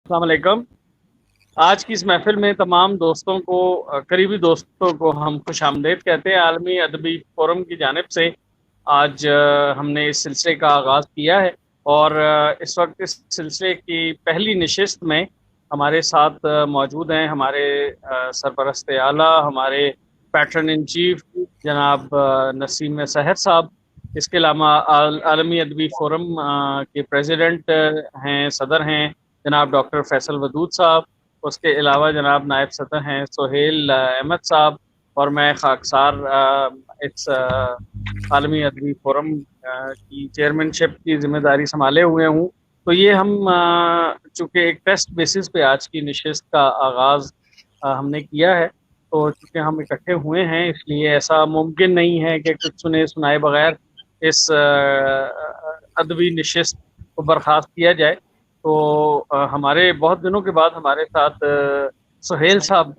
अस्सलाम वालेकुम। आज की इस महफिल में तमाम दोस्तों को, करीबी दोस्तों को हम खुश आमदीद कहते हैं। आलमी अदबी फोरम की जानिब से आज हमने इस सिलसिले का आगाज़ किया है और इस वक्त इस सिलसिले की पहली नशिस्त में हमारे साथ मौजूद हैं हमारे सरपरस्त आला, हमारे पैटर्न इन चीफ जनाब नसीम सहर साहब। इसके अलावा आलमी अदबी फोरम के प्रेसिडेंट हैं, सदर हैं जनाब डॉक्टर फैसल वदूद साहब। उसके अलावा जनाब नायब सदर हैं सोहेल अहमद साहब और मैं खाकसार इस आलमी अदबी फोरम की चेयरमैनशिप की जिम्मेदारी संभाले हुए हूँ। तो ये हम चूँकि एक टेस्ट बेसिस पे आज की नशिस्त का आगाज़ हमने किया है, तो चूँकि हम इकट्ठे हुए हैं इसलिए ऐसा मुमकिन नहीं है कि कुछ सुने सुनाए बगैर इस अदबी नशिस्त को बर्खास्त किया जाए। तो हमारे बहुत दिनों के बाद हमारे साथ सुहेल साहब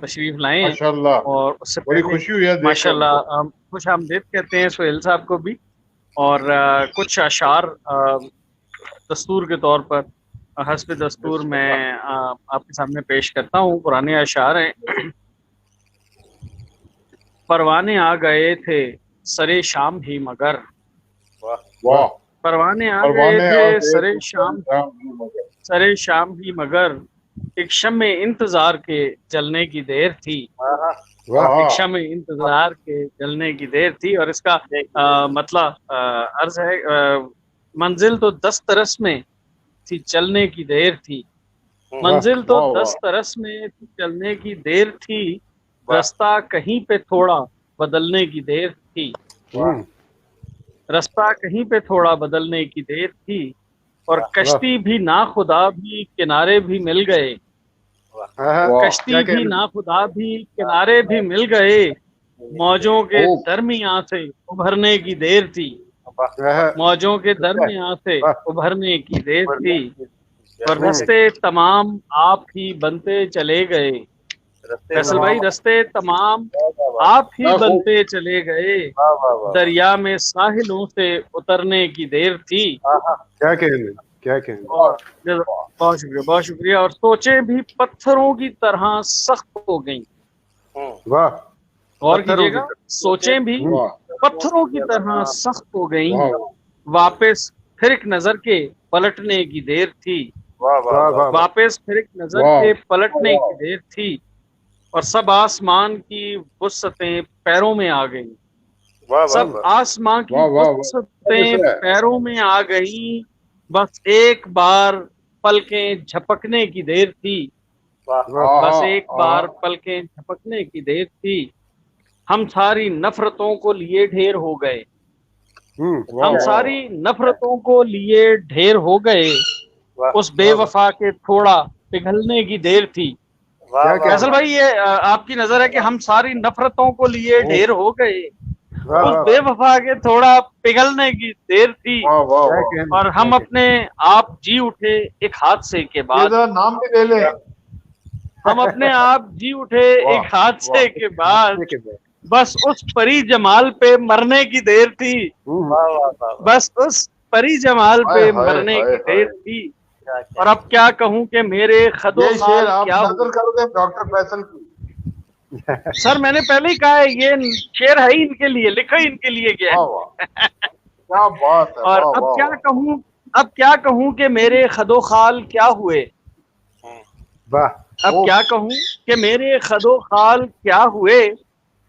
तशरीफ लाए हैं माशाल्लाह, और उससे बड़ी पहले खुशी हुई है माशाल्लाह खुश आमदीद कहते हैं सुहेल साहब को भी। और कुछ अशार दस्तूर के तौर पर हस्ब दस्तूर मैं आपके सामने पेश करता हूँ। पुराने अशार हैं। परवाने आ गए थे सरे शाम ही मगर, वाह। परवाने आ गए परवाने आ थे गए सरे थे सरे शाम ही मगर, एक शम्मे इंतजार के जलने की देर थी। एक शम्मे इंतजार के जलने की देर थी और इसका मतलब अर्ज है मंजिल तो 10 तरस में थी चलने की देर थी। मंजिल तो 10 तरस में थी चलने की देर थी, रास्ता कहीं पे थोड़ा बदलने की देर थी। रास्ता कहीं पे थोड़ा बदलने की देर थी और कश्ती भी नाखुदा भी किनारे भी मिल गए। कश्ती भी नाखुदा भी किनारे भी मिल गए, मौजों के दरमियां से उभरने की देर थी। मौजों के दरमियां से उभरने की देर थी और रास्ते तमाम आप ही बनते चले गए। फैसल भाई, रास्ते तमाम आप ही बनते चले गए, दरिया में साहिलों से उतरने की देर थी। क्या कहने, क्या कहने। और बहुत शुक्रिया, बहुत शुक्रिया। और सोचें भी पत्थरों की तरह सख्त हो गई। वाह। और कीजिएगा, सोचें भी पत्थरों की तरह सख्त हो गई, वापस फिर एक नजर के पलटने की देर थी। वापस फिर एक नजर के पलटने की देर थी और सब आसमान की वुसअतें पैरों में आ गई। सब आसमां की वुसअतें पैरों में आ गई, बस एक बार पलकें झपकने की देर थी। बस एक बार पलकें झपकने की देर थी। हम सारी नफरतों को लिए ढेर हो गए। हम सारी नफरतों को लिए ढेर हो गए, उस बेवफा के थोड़ा पिघलने की देर थी। फैसल भाई, ये आपकी नजर है कि हम सारी नफरतों को लिए ढेर हो गए, उस बेवफा के थोड़ा पिघलने की देर थी और हम अपने आप जी उठे एक हादसे के बाद। नाम भी ले ले। हम अपने आप जी उठे एक हादसे के बाद, बस उस परी जमाल पे मरने की देर थी। बस उस परी जमाल पे मरने की देर थी। और अब क्या कहूँ कि मेरे खदो शेर आप नजर करोगे डॉक्टर फैसल की। सर मैंने पहले ही कहा है, ये शेर है ही इनके लिए, लिखा ही इनके लिए गया है। क्या बात है। और अब क्या कहूँ कि मेरे खदो खाल क्या हुए। अब क्या कहूँ कि मेरे खदो खाल क्या हुए,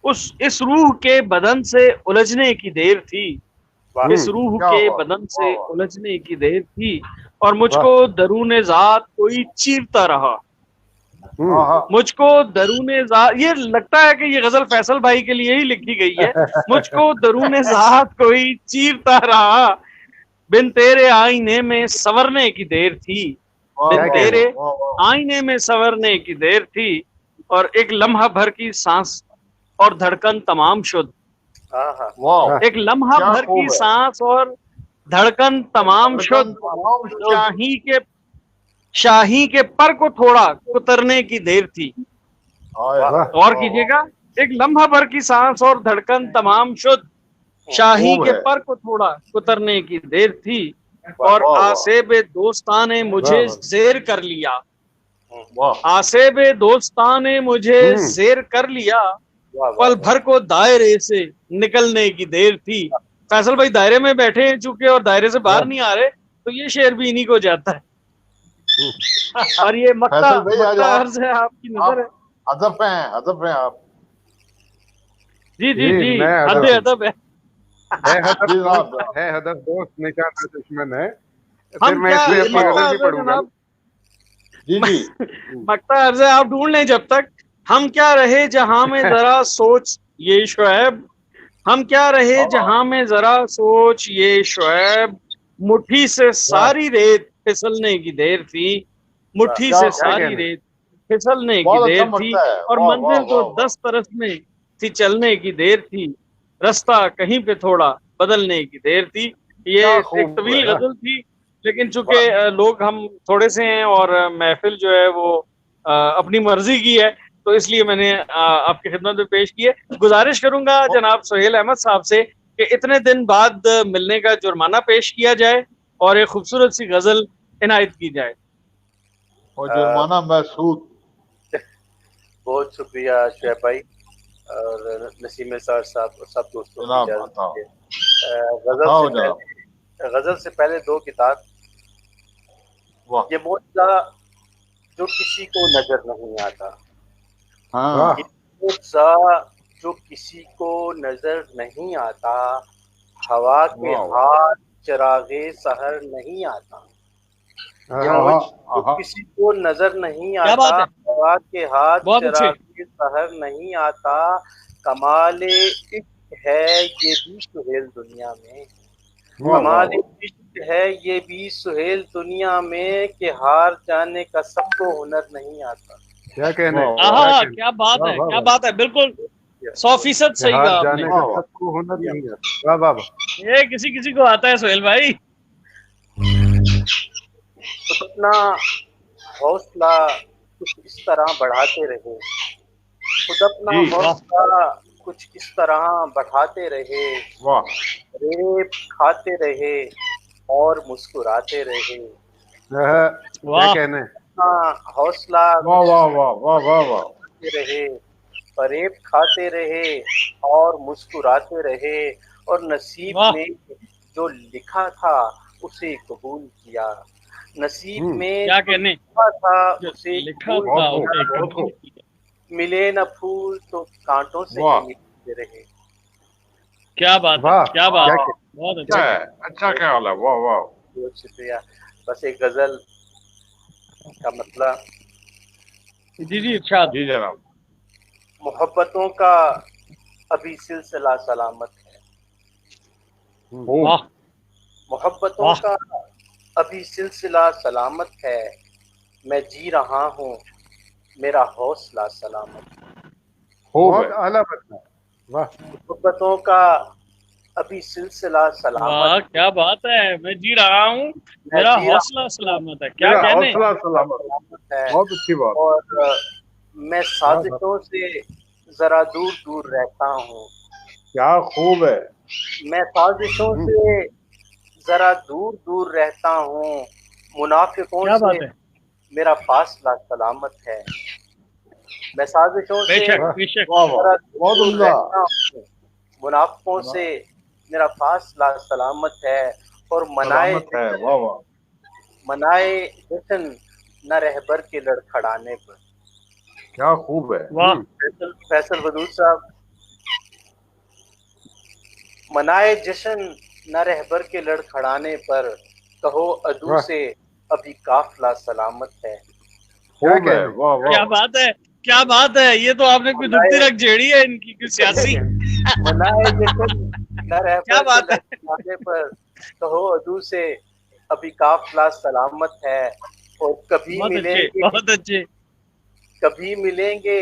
इस रूह के बदन से उलझने की देर थी। इस रूह के बदन से उलझने की देर थी और मुझको दरूने ज़ात कोई चीरता रहा। मुझको दरूने ज़ात, ये लगता है कि ये गजल फैसल भाई के लिए ही लिखी गई है। मुझको दरूने ज़ात कोई चीरता रहा, बिन तेरे आईने में संवरने की देर थी। बिन तेरे आईने में संवरने की देर थी और एक लम्हा भर की सांस और धड़कन तमाम शुद्ध। एक लम्हा भर की सांस और धड़कन तमाम शुद्ध, शाही के पर को थोड़ा कुतरने की देर थी। और कीजिएगा, एक लम्हा भर की सांस और धड़कन तमाम शुद्ध, शाही के पर को थोड़ा कुतरने की देर थी और वाह, वाह। आसेब दोस्तान ने मुझे वाह। जेर कर लिया, वाह आसेब दोस्तान ने मुझे जेर कर लिया, पल भर को दायरे से निकलने की देर थी। फैसल भाई दायरे में बैठे हैं चूंकि और दायरे से बाहर नहीं आ रहे, तो ये शेर भी इन्हीं को जाता है। और ये मक्ता फैसल भाई, आज मक्ता आप अर्ज है, आपकी नजर है। अदब में हैं, अदब में आप। जी जी जी, मैं हद अदब अदब है। जी जनाब। है हदफ दोस्त निशाना दुश्मन है। फिर हम मैं क्या इसमें अपनी मक्ता गजल भी अर्ज है पढ़ूंगा। जनाब, जी जी। मक्ता अर्ज है, आप ढूंढ लें जब तक। हम क्या रहे जहां में जरा सोच ये शुएब, हम क्या रहे जहां में जरा सोच ये शुएब, मुट्ठी से सारी रेत फिसलने की देर थी, मुट्ठी क्या से क्या सारी कहने रेत फिसलने की बहुत अच्छा देर थी, मकता है। और वाह वाह मंजिल तो वाह वाह। 10 बरस में थी चलने की देर थी, रास्ता कहीं पे थोड़ा बदलने की देर थी। ये क्या एक खूब तवील है। गजल थी, लेकिन चूंकि लोग हम थोड़े से हैं और महफिल जो है वो अपनी मर्जी की है, तो इसलिए मैंने आपकी खिदमत में पेश की है। गुजारिश करूंगा जनाब सुहेल अहमद साहब से कि इतने दिन बाद मिलने का जुर्माना पेश किया जाए और एक खूबसूरत सी गजल इनायत की जाए। और जुर्माना महसूद। बहुत शुक्रिया शुएब भाई और नसीम निसार साहब और सब दोस्तों की जनाब इजाजत बताओ दीजिए। बताओ जनाब। गजल से पहले दो किताब, वाह। ये मौजज़ा जो किसी को नजर नहीं आता, हाँ ये मौजज़ा जो किसी को नजर नहीं आता, हवा के वाह वाह। हाथ चिरागे सहर नहीं आता। ये हाँ, मौजज़ा जो किसी को नजर नहीं क्या बात आता, है, हवा के हाथ बहुत अच्छे। चिरागे सहर नहीं आता, कमाले इश्क है ये भी सुहेल दुनिया में, वाह वाह कमाल वाह। इश्क है ये भी सुहेल दुनिया में, कि हार जाने का सबको हुनर नहीं आता। क्या कहने वाह क्या वाह आहा, कहने। क्या बात वाह है, वाह क्या वाह। बात है, बिल्कुल 100% कि सही हार कहा आपने। जाने का वाह वाह। सबको हुनर नहीं आता। वाह वाह वाह। ये किसी किसी को आता है सुहेल भाई। तो अपना हौसला कुछ इस तरह बढ़ाते रहे, खुद अपना जी हौसला कुछ इस तरह बढ़ाते रहे, वाह। रेप खाते रहे और मुस्कुराते रहे, क्या वाह, कहने। अपना हौसला वाह वाह वाह वाह वाह वाह। खाते रहे, फरेब खाते रहे और मुस्कुराते रहे, और नसीब वाह, में जो लिखा था उसे कबूल किया, नसीब में क्या जो कहने, लिखा था जो उसे लिखा कबूल था बहुत खूब उसे किया, बहुत कबूल खूब। किया। मिले न फूल तो कांटों से वाह। ही मिलते रहे। क्या बात है, वाह क्या बात क्या है, कहने। बहुत अच्छा अच्छा। है, अच्छा ख्याल है। वाह वाह। बहुत शुक्रिया। बस एक गजल का मतलब, जी जी इरशाद। जी जनाब। मोहब्बतों का अभी सिलसिला सलामत है, खूब। वाह मोहब्बतों वाह, का अभी सिलसिला सलामत है, मैं जी रहा हूँ मेरा हौसला सलामत है, खूब बहुत है। आला बता। वाह मोहब्बतों का अभी सिलसिला वाह, सलामत क्या बात है, मैं जी रहा हूँ है, मैं मेरा जी रहा हौसला हूँ सलामत है, क्या मेरा कहने। हौसला सलामत। सलामत है, बहुत अच्छी बात। और मैं वाह वाह। साजिशों से जरा दूर दूर रहता हूँ, क्या खूब है। मैं साजिशों से जरा दूर दूर रहता हूँ, मुनाफिकों क्या से बात है, मेरा फासला सलामत है, मैं साजिशों से बेशक वाह बेशक। वाह वाह। जरा बहुत दूर उम्दा। रहता हूँ, मुनाफिकों से मेरा फासला सलामत है, और सलामत है। वाह वाह। मनाए जश्न न रहबर के लड़खड़ाने पर। क्या खूब है। वाह, फैसल वदूद साहब, मनाए जश्न न रहबर के लड़खड़ाने पर, कहो अदू वाह से अभी काफिला सलामत है, क्या खूब है। कहने। वाह क्या वाह। बात है, क्या बात है, ये तो आपने कोई दुखती मनाए रख जेड़ी है इनकी, कोई सियासी। मनाए जश्न न क्या रहबर के बात है, लड़खड़ाने पर, कहो अदू से अभी काफिला सलामत है, और बहुत अच्छे, बहुत अच्छे। कभी मिलेंगे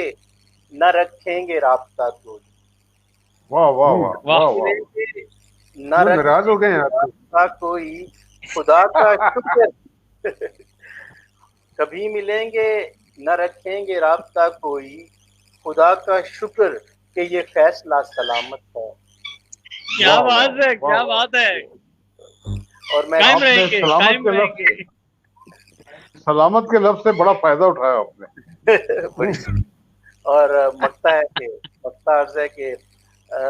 न रखेंगे राब्ता तो, वाह वाह वाह वाह, वाह वाह। मिलेंगे न क्यों नाराज हो गए रखेंगे आप। राब्ता कोई, खुदा का शुक्र कभी मिलेंगे न रखेंगे राब्ता कोई, खुदा का शुक्र कि ये फैसला सलामत है, क्या वाह वाह बात है, वाह क्या वाह। बात है। और मैं कायम आपने रहेंगे, सलामत कायम के रहेंगे। सलामत के लफ्ज से बड़ा फायदा उठाया आपने। बड़ी और मकता अर्ज है कि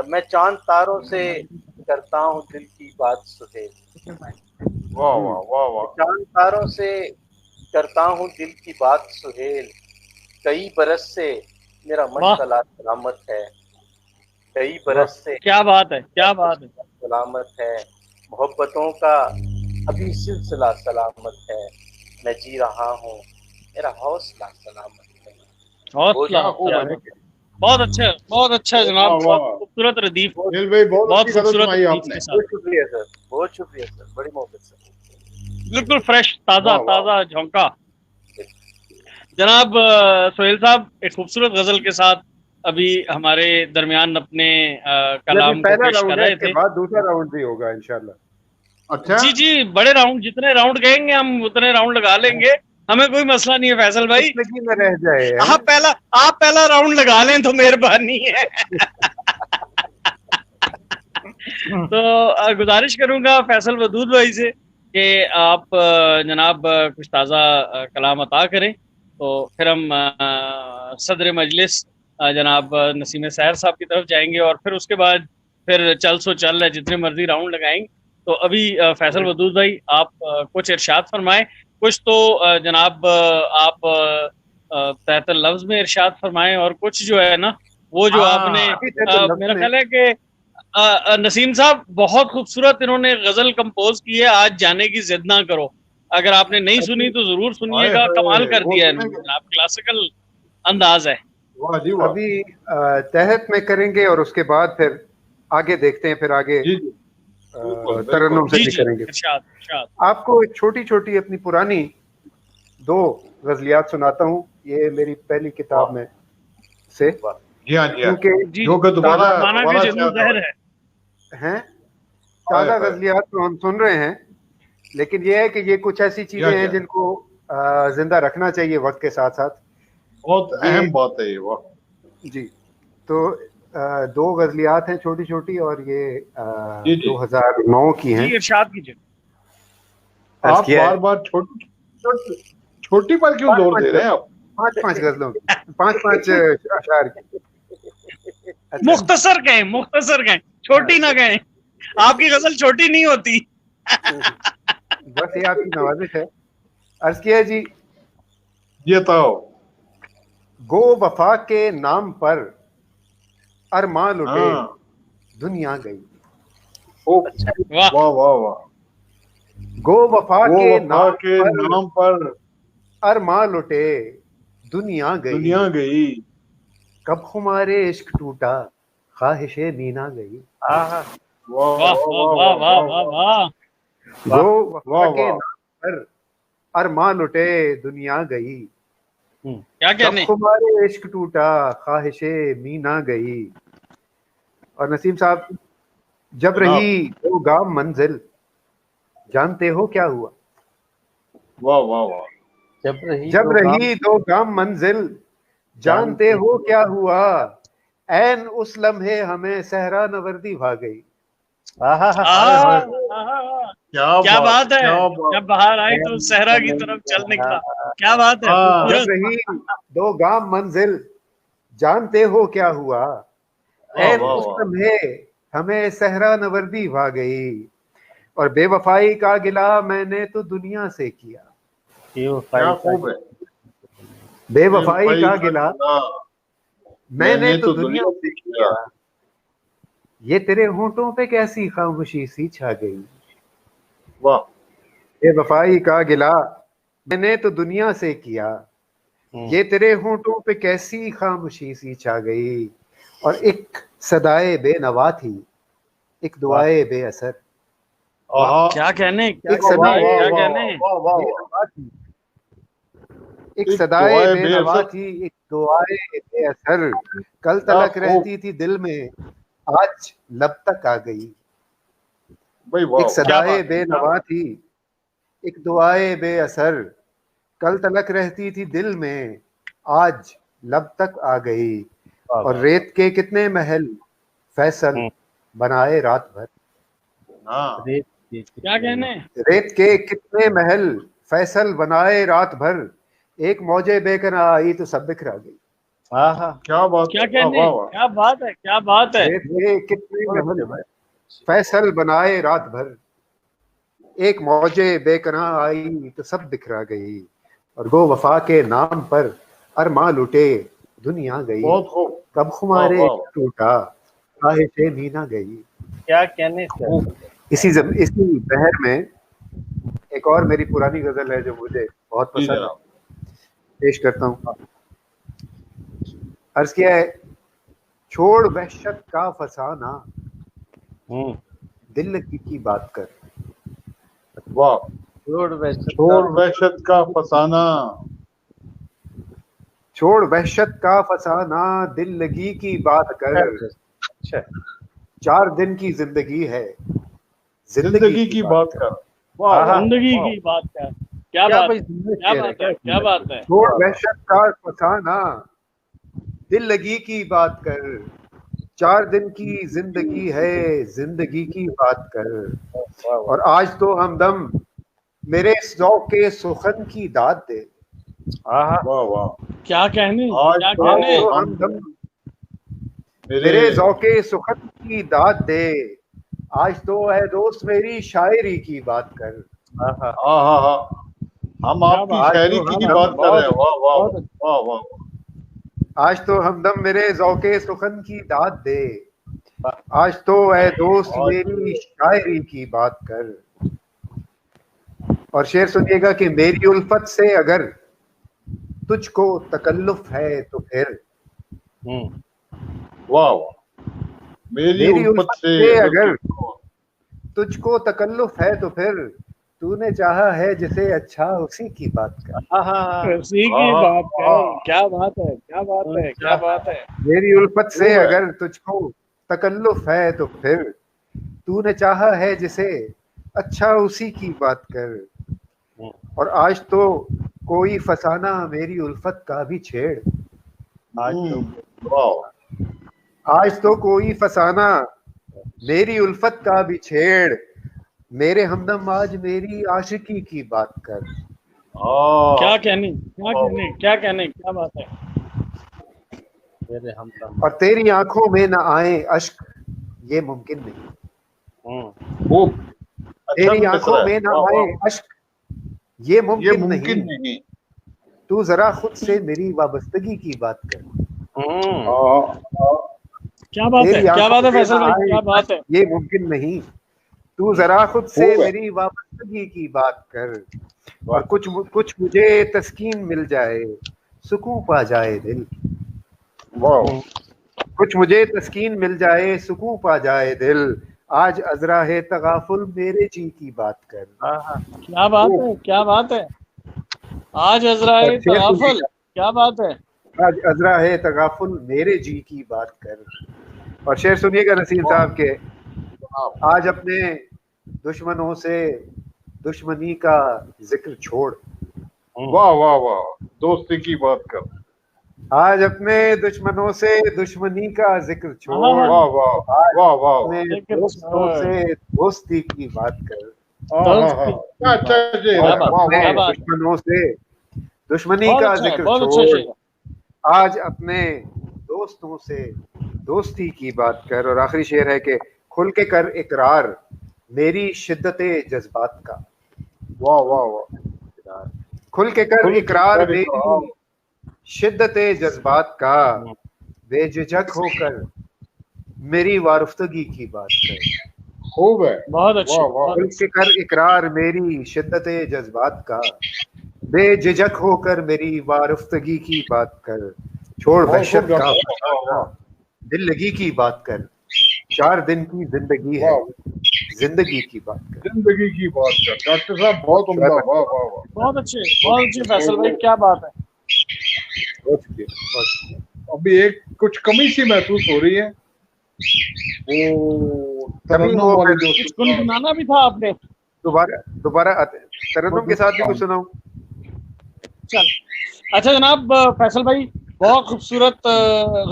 मैं चांद तारों से करता हूँ दिल की बात सुहेल। वाह वाह वाह वाह। चांद तारों से करता हूँ दिल की बात सुहेल, कई बरस से मेरा वाह, मशगला सलामत है, कई वाह बरस से क्या बात है, क्या बात है। सलामत है, मोहब्बतों का अभी सिलसिला सलामत है, मैं जी रहा हूँ, मेरा हौसला सलामत है। हौसला क्या खूब है सलामत। जी। बहुत अच्छा जनाब, वाह बहुत वाह। खूबसूरत रदीफ, सुहेल भाई बहुत बहुत अच्छी गजल खूबसूरत सुनाई रदीफ आपने। के साथ। बहुत शुक्रिया सर, बहुत शुक्रिया सर, बड़ी मोहब्बत से। बिल्कुल फ्रेश, ताजा वाह वाह। ताजा झोंका। जनाब सोहेल साहब एक खूबसूरत गजल के साथ अभी हमारे दरमियान अपने ये अभी कलाम को पहला पेश कर राउंड है, रहे इसके थे। बाद दूसरा राउंड भी होगा इंशाल्लाह। अच्छा जी जी, बड़े राउंड, जितने राउंड कहेंगे हम उतने राउंड लगा लेंगे, हमें कोई मसला नहीं है फैसल भाई। जिंदगी में रह जाए हैं। आप पहला राउंड लगा लें तो मेहरबानी है। तो गुजारिश करूंगा फैसल वदूद भाई से कि आप जनाब कुछ ताज़ा कलाम अता करें, तो फिर हम सदर मजलिस जनाब नसीम सैर साहब की तरफ जाएंगे, और फिर उसके बाद फिर चल सो चल है, जितने मर्जी राउंड लगाएंगे। तो अभी फैसल वदूद भाई आप कुछ इरशाद फरमाएं, कुछ तो जनाब आप तहत लफ्ज में इरशाद फरमाएं, और कुछ जो है ना वो जो आपने हाँ अभी तक लफ्ज मेरा में ख्याल है कि नसीम साहब बहुत खूबसूरत इन्होंने गजल कंपोज की है, आज जाने की जिद ना करो। अगर आपने नहीं सुनी अभी तो जरूर हाय सुनिएगा, कमाल हाय कर वो दिया सुनेंगे। इन्होंने, आप क्लासिकल अंदाज है। वाह जी वाह। अभी तहत में करेंगे और उसके बाद फिर आगे देखते हैं, फिर आगे जी जी बिल्कुल तरन्नुम बिल्कुल। से जी भी जी, करेंगे। इरशाद इरशाद। आपको एक छोटी छोटी अपनी पुरानी 2 गजलियात सुनाता हूँ, ये मेरी पहली किताब वाह में से, जी हाँ जी हाँ। क्योंकि जी जो जी, कि दोबारा जमाना के दोबारा जुनून शायद ना जहर बने। है। हैं हाय ताज़ा हाय। गजलियात तो हम सुन रहे हैं, लेकिन ये है कि ये कुछ ऐसी जी हाँ चीजें जी हैं हाँ। जिनको जिंदा रखना चाहिए वक्त के साथ साथ। बहुत ये अहम बात है ये। वाह जी, तो 2 गजलियात हैं छोटी छोटी, और ये जी जी। 2009 की जी हैं। इरशाद कीजिए। अर्ज आप किया है बार बार छोटी छोटी छोटी पर क्यों पाँच जोर पाँच दे रहे हैं आप? 5 गजलों की, 5 अशार की। अच्छा मुख्तसर कहें, मुख्तसर कहें, छोटी ना कहें, आपकी गजल छोटी नहीं होती। बस ये आपकी नवाजिश है। अर्ज किया है जी, ये तो गो वफा के नाम पर अरमान लुटे हाँ दुनिया गई। ओ वाह वाह वाह वाह। गो वफा वो के वफा नाम के पर नाम पर अरमान लुटे दुनिया गई, दुनिया गई। कब खुमारे इश्क टूटा ख्वाहिशे मीना गई। आहा। वाह वाह वाह वाह वाह वाह वाह वाह वाह वाह वाह वाह। गो वफा वाह के वाह। नाम पर अरमान लुटे दुनिया गई, क्या कब कहने। खुमारे इश्क टूटा ख्वाहिशे मीना गई। और नसीम साहब, जब जनाब रही दो गाम मंजिल जानते हो क्या हुआ। वाह वाह वाह। जब रही दो गाम मंजिल जानते हो क्या हुआ, ऐन उस लम्हे हमें सहरा नवर्दी भा गई। हाय हाय। क्या बात है, क्या बात। जब बाहर आई तो सहरा की तरफ चल निकला। क्या बात है, हाँ जब खूबसूरत। रही दो गाम मंजिल जानते हो क्या हुआ, वाह ऐन वाह उस वाह। लम्हे हमें सहरा नवर्दी भा गई। और बेवफाई का गिला मैंने तो दुनिया से किया, क्या खूब है। बेवफाई बेवफाई का का गिला गिला मैंने तो दुनिया दुनिया से से किया। किया, ये तेरे होंठों पे कैसी खामोशी सी छा गई। वाह बेवफाई का गिला मैंने तो दुनिया से किया, ये तेरे होंठों पे कैसी खामोशी सी छा गई। और एक सदाए बेनवा थी, एक दुआए बेअसर। आहा। क्या कहने, क्या एक वाह वाह कहने, सदाए वाह क्या वाह कहने। वाह वाह वाह। बेनवा थी, एक एक सदाए दुआए बेनवा बेअसर। थी, एक दुआए बेअसर। कल क्या तलक खूब। रहती थी दिल में, आज लब तक आ गई। भाई वाह एक वाह। क्या सदाए बात है। बेनवा थी, एक दुआए बेअसर। कल तलक रहती थी दिल में, आज लब तक आ गई। और रेत के कितने महल फैसल बनाए रात भर, हाँ क्या कहने? रेत के कितने महल फैसल बनाए रात भर, एक मौजे बेकना आई तो सब बिखरा गई। क्या बात क्या है, कहने? वाह वाह। क्या बात है, क्या बात है। रेत के कितने महल फैसल बनाए रात भर, एक मौजे बेकना आई तो सब बिखरा गई। और गो वफा के नाम पर अरमां लुटे दुनिया गई, बहुत खूब, कब खुमारे वाह, वाह। टूटा ख्वाहिशे मीना गई। क्या कहने इसी बहर में एक और मेरी पुरानी गजल है जो मुझे बहुत जी पसंद है, जनाब। पेश करता हूँ। अर्ज किया है, छोड़ वहशत का फसाना, दिल लगी की बात कर। वाह। छोड़ छोड़ वहशत का फसाना, छोड़ वहशत का फसाना, दिल लगी की बात कर। अच्छा, 4 दिन की जिंदगी है, जिंदगी की बात कर। वाह वाह, जिंदगी वाह। की बात कर। क्या बात है, क्या बात है, क्या बात है। छोड़ वहशत का फसाना, दिल लगी की बात कर। 4 दिन की जिंदगी है, जिंदगी की बात कर। और आज तो हमदम मेरे ज़ौक़े सुखन की दाद दे। वाह वाह। क्या कहने, आज क्या तो कहने। तो हमदम मेरे ज़ौक़े सुखन की दाद दे। आज तो है दोस्त मेरी शायरी की बात कर। हाँ, हम आपकी आज शायरी तो की हम बात कर रहे हैं। वाह वाह बहुत वाह वाह। आज तो हमदम मेरे ज़ौक़े सुखन की दाद दे। आज तो है दोस्त मेरी शायरी की बात कर। और शेर सुनिएगा कि मेरी उल्फत से अगर तुझको तकल्लुफ है तो फिर। वाह वाह। मेरी उल्फत से अगर तुझको तकल्लुफ है तो फिर, तूने चाहा है जिसे अच्छा उसी की बात कर। उसी की बात कर। क्या बात है, क्या बात है, क्या बात है। मेरी उल्फत से अगर तुझको तकल्लुफ है तो फिर, तूने चाहा है जिसे अच्छा उसी की बात कर। और आज तो कोई फसाना मेरी उल्फत का भी छेड़। आज तो कोई फसाना मेरी उल्फत का भी छेड़। मेरे हमदम आज मेरी आशिकी की बात कर। क्या कहने, क्या कहने, क्या कहने, क्या बात है। और तेरी आंखों में न आए अश्क, ये मुमकिन नहीं। तेरी आंखों में न आए अश्क, ये मुमकिन नहीं। तू जरा खुद से मेरी वाबस्तगी की बात कर। क्या बात है, क्या बात है फैसल भाई, क्या बात है। ये मुमकिन नहीं, तू जरा खुद से मेरी वाबस्तगी की बात कर। और कुछ मुझे तस्कीन मिल जाए, सुकून पा जाए दिल। कुछ मुझे तस्कीन मिल जाए, सुकून पा जाए दिल। आज अजरा है तगाफुल मेरे जी की बात कर। क्या बात है, क्या बात है। आज अजरा है तगाफुल, क्या बात है। आज अजरा है तगाफुल मेरे जी की बात कर। और शेर सुनिएगा नसीम साहब के, आज अपने दुश्मनों से दुश्मनी का जिक्र छोड़। वाह वाह वाह, दोस्ती की बात कर। आज अपने दुश्मनों से दुश्मनी का जिक्र छोड़। वाह वाह वाह वाह। अपने दोस्तों से दोस्ती की बात कर। दुश्मनों से दुश्मनी का जिक्र छोड़। आज अपने दोस्तों से दोस्ती की बात कर। और आखिरी शेर है कि खुल के कर इकरार मेरी शिद्दते जज्बात का। वाह वाह वाह। खुल के कर इकरार मेरी शिद्दते जज्बात का। बेझिझक होकर मेरी वारुफ्तगी की बात कर। खूब है, बहुत अच्छा। खुल के कर इकरार मेरी शिद्दते जज्बात का। बेझिझक होकर मेरी वारुफ्तगी की बात कर। छोड़ वहशत का फसाना, दिल लगी की बात कर। 4 दिन की जिंदगी है, जिंदगी की बात कर। जिंदगी की बात कर। डॉक्टर साहब बहुत उम्दा। वाह वाह वाह, बहुत अच्छे फैसल भाई, क्या बात है। अभी एक कुछ कमी सी महसूस हो रही है, वो तरन्नुम वाली जो कुछ गुनगुनाना भी था आपने। दोबारा तरन्नुम के साथ भी कुछ सुनाऊं? चल अच्छा जनाब फैसल भाई, बहुत खूबसूरत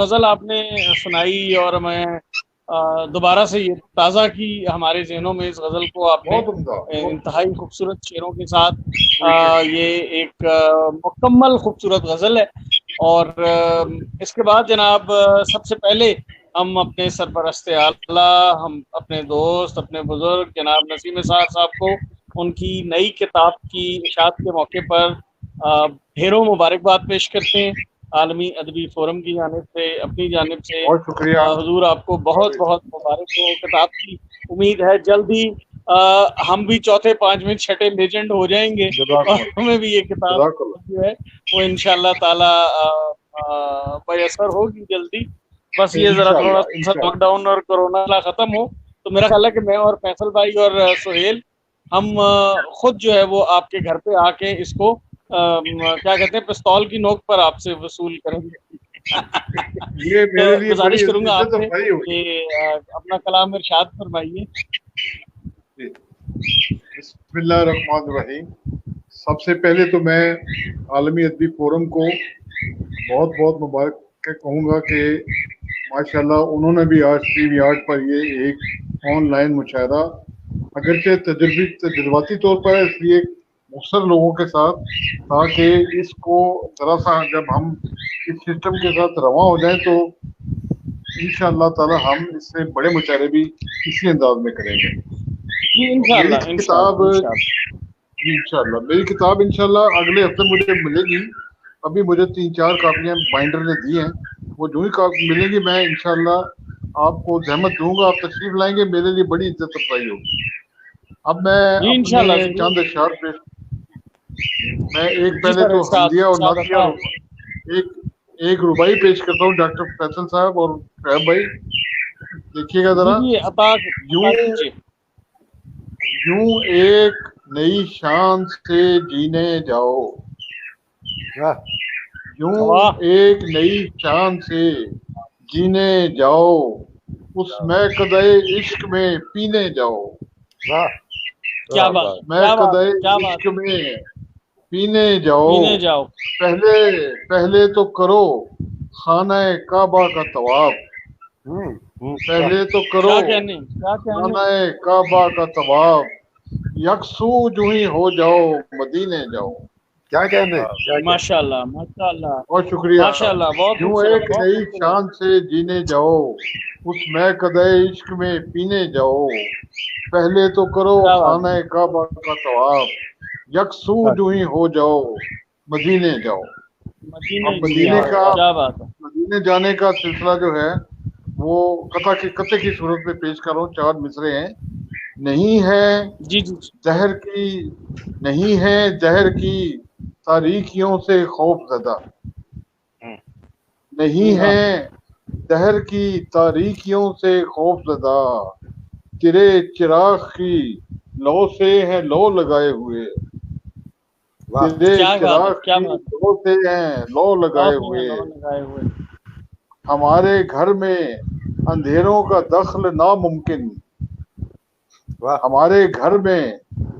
गजल आपने सुनाई और मैं दोबारा से ये ताज़ा की हमारे जहनों में इस गज़ल को आपने बहुत उम्दा। इंतहाई खूबसूरत शेरों के साथ। ये एक मुकम्मल खूबसूरत गज़ल है। और इसके बाद जनाब सबसे पहले हम अपने सरपरस्त आला, हम अपने दोस्त, अपने बुजुर्ग जनाब नसीम निसार साहब को उनकी नई किताब की इशाअत के मौके पर ढेरों मुबारकबाद पेश करते हैं आलमी अदबी फोरम की जानिब से, अपनी जानिब से। बहुत शुक्रिया। हुजूर आपको बहुत बहुत मुबारक हो किताब की। उम्मीद है जल्दी हम भी चौथे, पांचवें, छठे लेजेंड हो जाएंगे और हमें भी ये किताब जो है वो इंशाल्लाह ताला मयसर होगी जल्दी। बस ये जरा थोड़ा सा लॉकडाउन और कोरोना खत्म हो तो मेरा ख्याल है कि मैं और फैसल भाई और सुहेल हम खुद जो है वो आपके घर पे आके इसको क्या कहते हैं पिस्तौल की नोक पर आपसे वसूल करेंगे। ये मेरे लिए गुजारिश करूंगा आपसे कि अपना कलाम इरशाद फरमाइए। बिस्मिल्लाहिर्रहमानिर्रहीम। सबसे पहले तो मैं आलमी अदबी फोरम को बहुत बहुत मुबारक कहूँगा कि माशाल्लाह उन्होंने भी आज StreamYard पर ये एक ऑनलाइन मुशायरा अगरचे तजुर्बाती तौर पर इसलिए मुख्तलिफ लोगों के साथ, ताकि इसको जरा सा जब हम इस सिस्टम के साथ रवा हो जाएं तो इंशाअल्लाह ताला हम इससे बड़े मुशायरे भी इसी अंदाज में करेंगे। मेरी किताब इंशाल्लाह अगले हफ्ते मुझे मिलेगी। अभी मुझे 3-4 कापियां बाइंडर ने दी हैं, वो जो ही मिलेंगी मैं इंशाल्लाह आपको जहमत दूंगा, आप तशरीफ लाएंगे, मेरे लिए बड़ी इज्जत अफजाई होगी। अब मैं अपने चंद अशआर पे मैं एक पहले तो हम्दिया और नातिया एक रुबाई पेश करता हूँ डॉक्टर फैसल साहब और शोएब भाई, देखिएगा जरा। यूं एक नई शान से जीने जाओ, यूं एक नई शान से जीने जाओ, उस महकदे इश्क में पीने जाओ। क्या बात, महकदे इश्क में पीने जाओ। पहले तो करो खाना काबा का तवाफ, पहले तो करो खाना काबा का तवाफ, यकसू जो ही हो जाओ मदीने जाओ। क्या कहने, माशाल्लाह माशाल्लाह, बहुत शुक्रिया माशाल्लाह। बहुत यूं एक नई शान से जीने जाओ, उस महकदे इश्क में पीने जाओ। पहले तो करो खाना काबा का तवाफ, यकसू जो ही हो जाओ मदीने जाओ। अब मदीने जाने का सिलसिला जो है वो कते की सूरत में पेश कर रहा हूँ। 4 मिसरे हैं। नहीं है जहर की तारीकियों से खौफ ज़दा, नहीं है जहर की तारीकियों से खौफ ज़दा, तेरे चिराग की लौ से है लौ लगाए हुए, तेरे चिराग की लौ से हैं लौ लगाए हुए। हमारे घर में अंधेरों का दखल नामुमकिन, हमारे घर में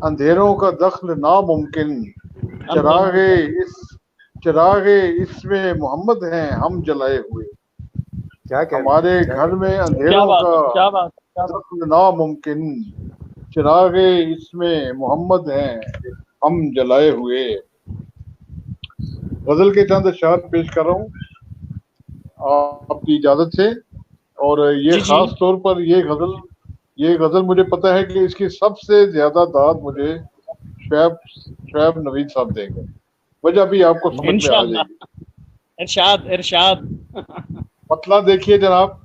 अंधेरों का दखल नामुमकिन, चिरागे इसमें मोहम्मद हैं हम जलाए हुए। हमारे घर में अंधेरों का दखल नामुमकिन, चिरागे इसमें मोहम्मद हैं हम जलाए हुए। गजल के चंद अशआर पेश कर रहा हूँ आपकी इजाजत से। और ये खास तौर पर ये गजल मुझे पता है कि इसकी सबसे ज्यादा दाद मुझे शोएब नवीद साहब देंगे। वजह भी आपको समझ में आ जाएगी। इरशाद मतलब देखिए जनाब,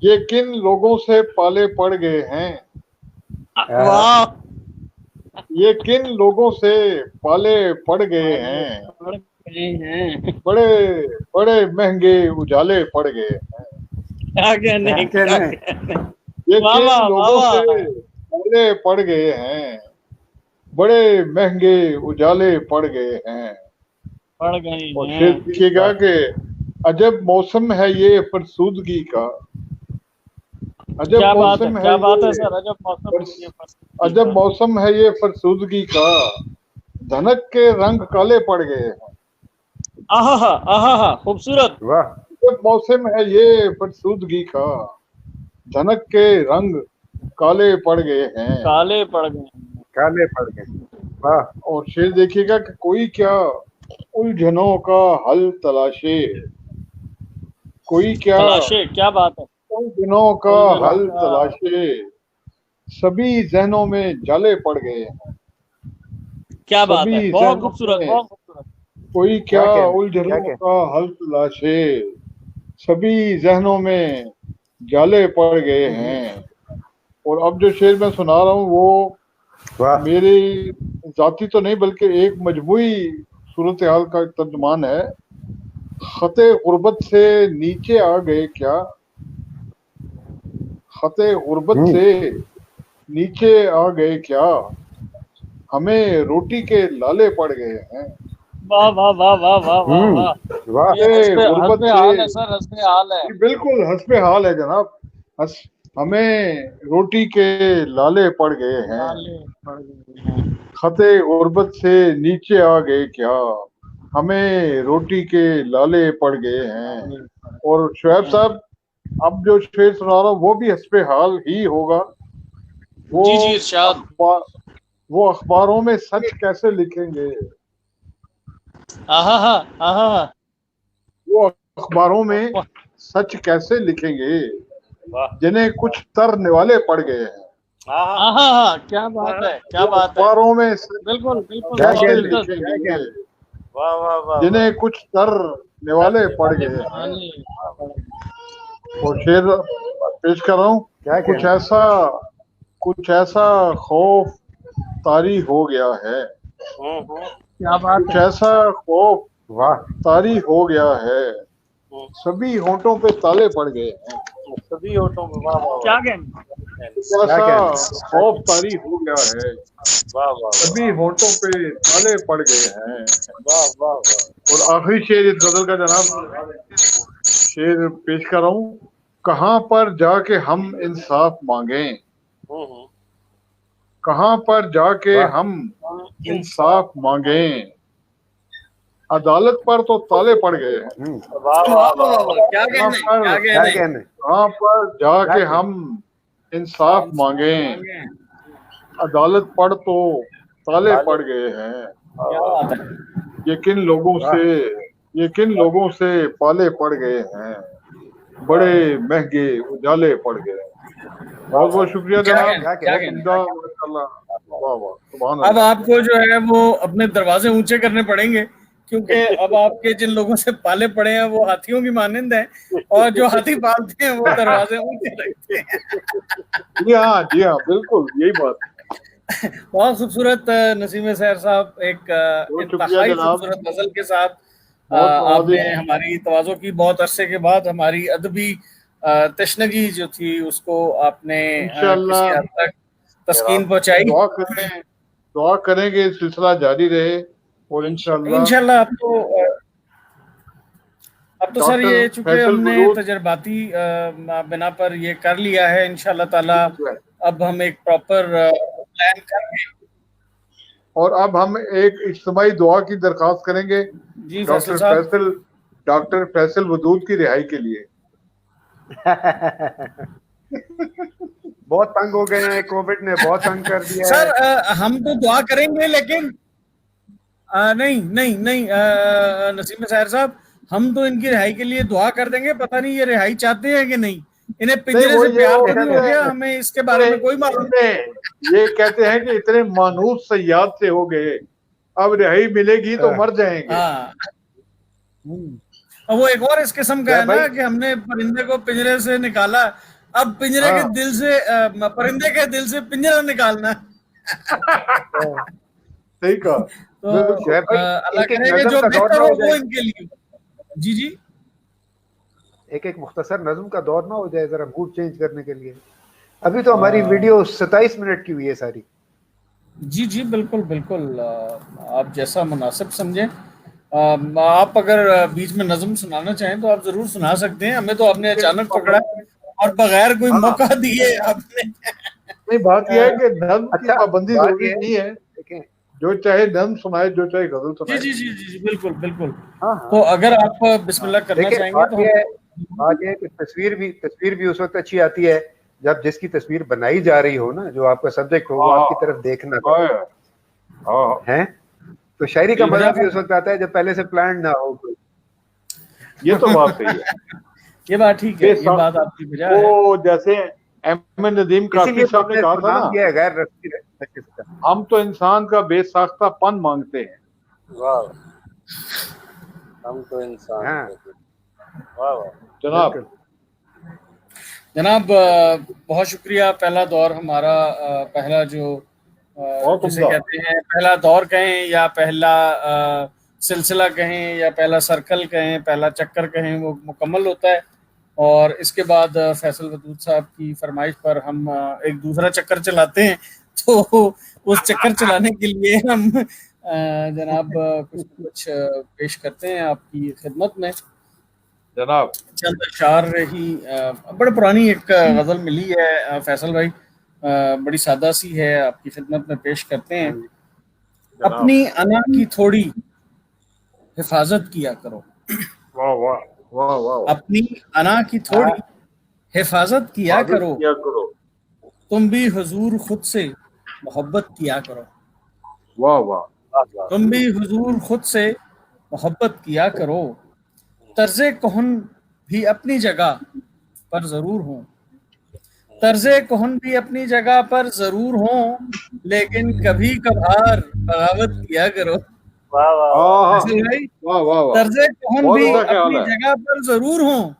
ये किन लोगों से पाले पड़ गए हैं, ये किन लोगों से पाले पड़ गए हैं, बड़े बड़े महंगे उजाले पड़ गए हैं। क्या कहने, ये किन लोगों से पाले पड़ गए हैं, बड़े महंगे उजाले पड़ गए हैं। पड़ गए और शेर देखिएगा कि अजब मौसम है ये फरसूदगी का, अजब मौसम है, अजब मौसम है ये फरसूदगी का, धनक के रंग काले पड़ गए हैं। आहा खूबसूरत, अजब मौसम है ये फरसूदगी का, झनक के रंग काले पड़ गए हैं। काले पड़ गए। काले पड़ गए। वाह। और शेर देखिएगा कि कोई क्या उलझनों का हल तलाशे, कोई क्या तलाशे, क्या बात है। उलझनों का उलझनों हल का। तलाशे, सभी जहनों में जाले पड़ गए हैं। क्या बात है, सभी बहुत जहनों खूबसूरत, में बहुत खूबसूरत। कोई क्या क्या कहने, क्या उलझनों कहने। का हल तलाशे, सभी जहनों में जाले पड़ गए हैं। और अब जो शेर मैं सुना रहा हूँ वो वाह। मेरी जाती तो नहीं बल्कि एक मजमूई सूरत हाल का तर्जुमान है। खते गुर्बत से नीचे आ गए क्या, खते गुर्बत से नीचे आ गए क्या, हमें रोटी के लाले पड़ गए हैं। वाह वाह वाह वाह वाह वाह वाह। वाह। ये हस्बे गुर्बत हस्बे से, हाल है सर, हस्बे हाल है। ये बिल्कुल हस्बे हाल है जनाब। हमें रोटी के लाले पड़ गए हैं। लाले पड़ गए हैं। खते गुर्बत से नीचे आ गए क्या, हमें रोटी के लाले पड़ गए हैं। और शुएब साहब अब जो शेर सुना रहा हूँ वो भी हस्बे हाल ही होगा। वो जी जी इरशाद। वो अखबारों में सच कैसे लिखेंगे, आहा हा, आहा हा। वो अखबारों में सच कैसे लिखेंगे, वाह। जिन्हें कुछ तरने वाले पड़ गए हैं। हाँ हाँ। आहा हा, क्या बात है, क्या वो बात है। अखबारों में सच बिल्कुल बिल्कुल, क्या कैसे बहुत कहने, इज्जत। क्या लिखेंगे, कहने। वाह वाह वाह। जिन्हें कुछ तरने वाले पड़ गए हैं। आने। और शेर पेश कर रहा हूँ। क्या कहने। कुछ ऐसा खौफ तारी हो गया है, क्या बात कुछ है। ऐसा खौफ वाह। तारी हो गया है, सभी होंठों पे ताले पड़ गए हैं। सभी होठों में। वाह वाह क्या वाह। कहने। कुछ क्या ऐसा कहने। खौफ तारी हो गया है, वाह वाह सभी होंठों पे ताले पड़ गए हैं। वाह वाह वाह। और आखिरी शेर इस गजल का जनाब, शेर पेश कर रहा हूँ। कहाँ पर जाके हम इंसाफ मांगे, कहाँ पर जाके वाह। हम इंसाफ मांगे, अदालत पर तो ताले पड़ गए हैं। वाह वाह वाह। क्या कहने, क्या क्या कहने। कहने। कहाँ पर जाके हम इंसाफ मांगे, अदालत पर तो ताले पड़ गए हैं। क्या बात है। ये किन लोगों से पाले पड़ गए हैं, बड़े महंगे उजाले पड़ गए हैं। बहुत बहुत शुक्रिया क्या जनाब। कहने, क्या बहुत कहने। उम्दा, माशाल्लाह। वाह वाह, सुभान अब अल्लाह। आपको जो है वो अपने दरवाजे ऊंचे करने पड़ेंगे, क्योंकि अब आपके जिन लोगों से पाले पड़े हैं वो हाथियों की मानंद हैं, और जो हाथी पालते हैं वो दरवाजे ऊंचे रखते हैं। जी हाँ, जी हाँ, बिल्कुल यही बात। बहुत खूबसूरत नसीम सैर साहब, एक बहुत शुक्रिया इंतहाई जनाब। खूबसूरत गजल के साथ बहुत आपने नवाजिश। हमारी तवाज़ो की। बहुत अरसे के बाद हमारी अदबी तशनगी जो थी उसको आपने किसी इंशाल्लाह हद तक तस्कीन पहुंचाई। दुआ करेंगे सिलसिला जारी रहे। और इंशाल्लाह अब तो सर डॉक्टर ये चूंकि फैसल हमने वदूद, तजर्बाती बिना पर ये कर लिया है, इंशाल्लाह ताला अब हम एक प्रॉपर प्लान करके। और अब हम एक इज्तिमाई दुआ की दरखास्त करेंगे जी फैसल साहब। डॉक्टर फैसल वदूद की रिहाई के लिए। बहुत तंग हो गए हैं, कोविड ने बहुत तंग कर दिया है। सर हम तो दुआ करेंगे, लेकिन नहीं नहीं नहीं नसीम साहब साहब, हम तो इनकी रिहाई के लिए दुआ कर देंगे। पता नहीं ये रिहाई चाहते हैं कि नहीं, इन्हें पिंजरे से प्यार तो नहीं हो गया, हमें इसके बारे में कोई मालूम नहीं। ये कहते हैं कि इतने मानूस सयाद से हो गए, अब रिहाई मिलेगी तो मर जाएंगे। हाँ, वो एक और इस किस्म का है ना कि हमने परिंदे को पिंजरे से निकाला, अब पिंजरे के दिल से परिंदे के दिल से पिंजरा निकालना। सही कहा। तो अल्लाह करेगा जो बेहतर हो वो इनके लिए। जी जी, एक मुख्तसर नज़्म का दौर ना हो जाए जरा मूड चेंज करने के लिए। अभी तो हमारी वीडियो 27 मिनट की हुई है सारी। जी जी बिल्कुल बिल्कुल, आप जैसा मुनासिब समझें। आप अगर बीच में नज़्म सुनाना चाहें तो आप जरूर सुना सकते हैं। हमें तो आपने अचानक पकड़ा और बगैर कोई मौका दिए आपने। नहीं, बात यह है कि नज़्म की पाबंदी जरूरी नहीं है, जो चाहे नज़्म सुनाए, जो चाहे गजल सुनाए। जी जी जी जी बिल्कुल बिल्कुल। तो अगर आप बिस्मिल्लाह करना चाहेंगे तो बात यह है कि तस्वीर भी उस वक्त अच्छी आती है जब जिसकी तस्वीर बनाई जा रही हो ना, जो आपका सब्जेक्ट हो, वो हाँ। आपकी तरफ देखना हाँ है, तो शायरी का जी, मजा मजा भी उस वक्त आता है जब पहले से प्लान ना हो कोई। ये तो बात सही है। ये बात ठीक है, ये बेसाख्ता- बात आपकी वजह है। वो जैसे एम नदीम काकी इसीलिए साहब ने तुमने कहा इसको था नाम ना, दिया है गैर रस्मी नकिस का। हम तो इंसान का बेसाख्तापन मांगते हैं। वाह, हम तो इंसान हाँ, हैं। वाह वाह। जनाब बिल्कुल। जनाब बहुत शुक्रिया। पहला दौर हमारा पहला जो बहुत जिसे उम्दा। कहते हैं पहला दौर कहें या पहला सिलसिला कहें या पहला सर्कल कहें, पहला चक्कर कहें, वो मुकम्मल होता है। और इसके बाद फैसल वदूद साहब की फरमाइश पर हम एक दूसरा चक्कर चलाते हैं। तो उस चक्कर चलाने के लिए हम जनाब कुछ पेश करते हैं आपकी खिदमत में। जनाब चंद अशार ही बड़े पुरानी एक गज़ल मिली है फैसल भाई, बड़ी सादा सी है, आपकी खिदमत में पेश करते हैं। जनाब अपनी अना की थोड़ी हिफाजत किया करो, वाह वाह वाह वाह। अपनी अना की थोड़ी हिफाजत किया हिफाजत करो, किया करो। तुम भी हुजूर खुद से मोहब्बत किया करो, वाह वाह। वाह वाह। तुम भी हुजूर खुद से मोहब्बत किया करो। तर्ज़े कोहन भी अपनी जगह पर जरूर हो, तर्ज़े कोहन भी अपनी जगह पर जरूर हो, लेकिन कभी कभार बगावत किया करो। वाह वाह वाह। फैसल भाई, वाह वाह वाह। तर्ज़े कोहन बहुत भी अच्छा ख्याल अपनी है। जगह पर जरूर हो,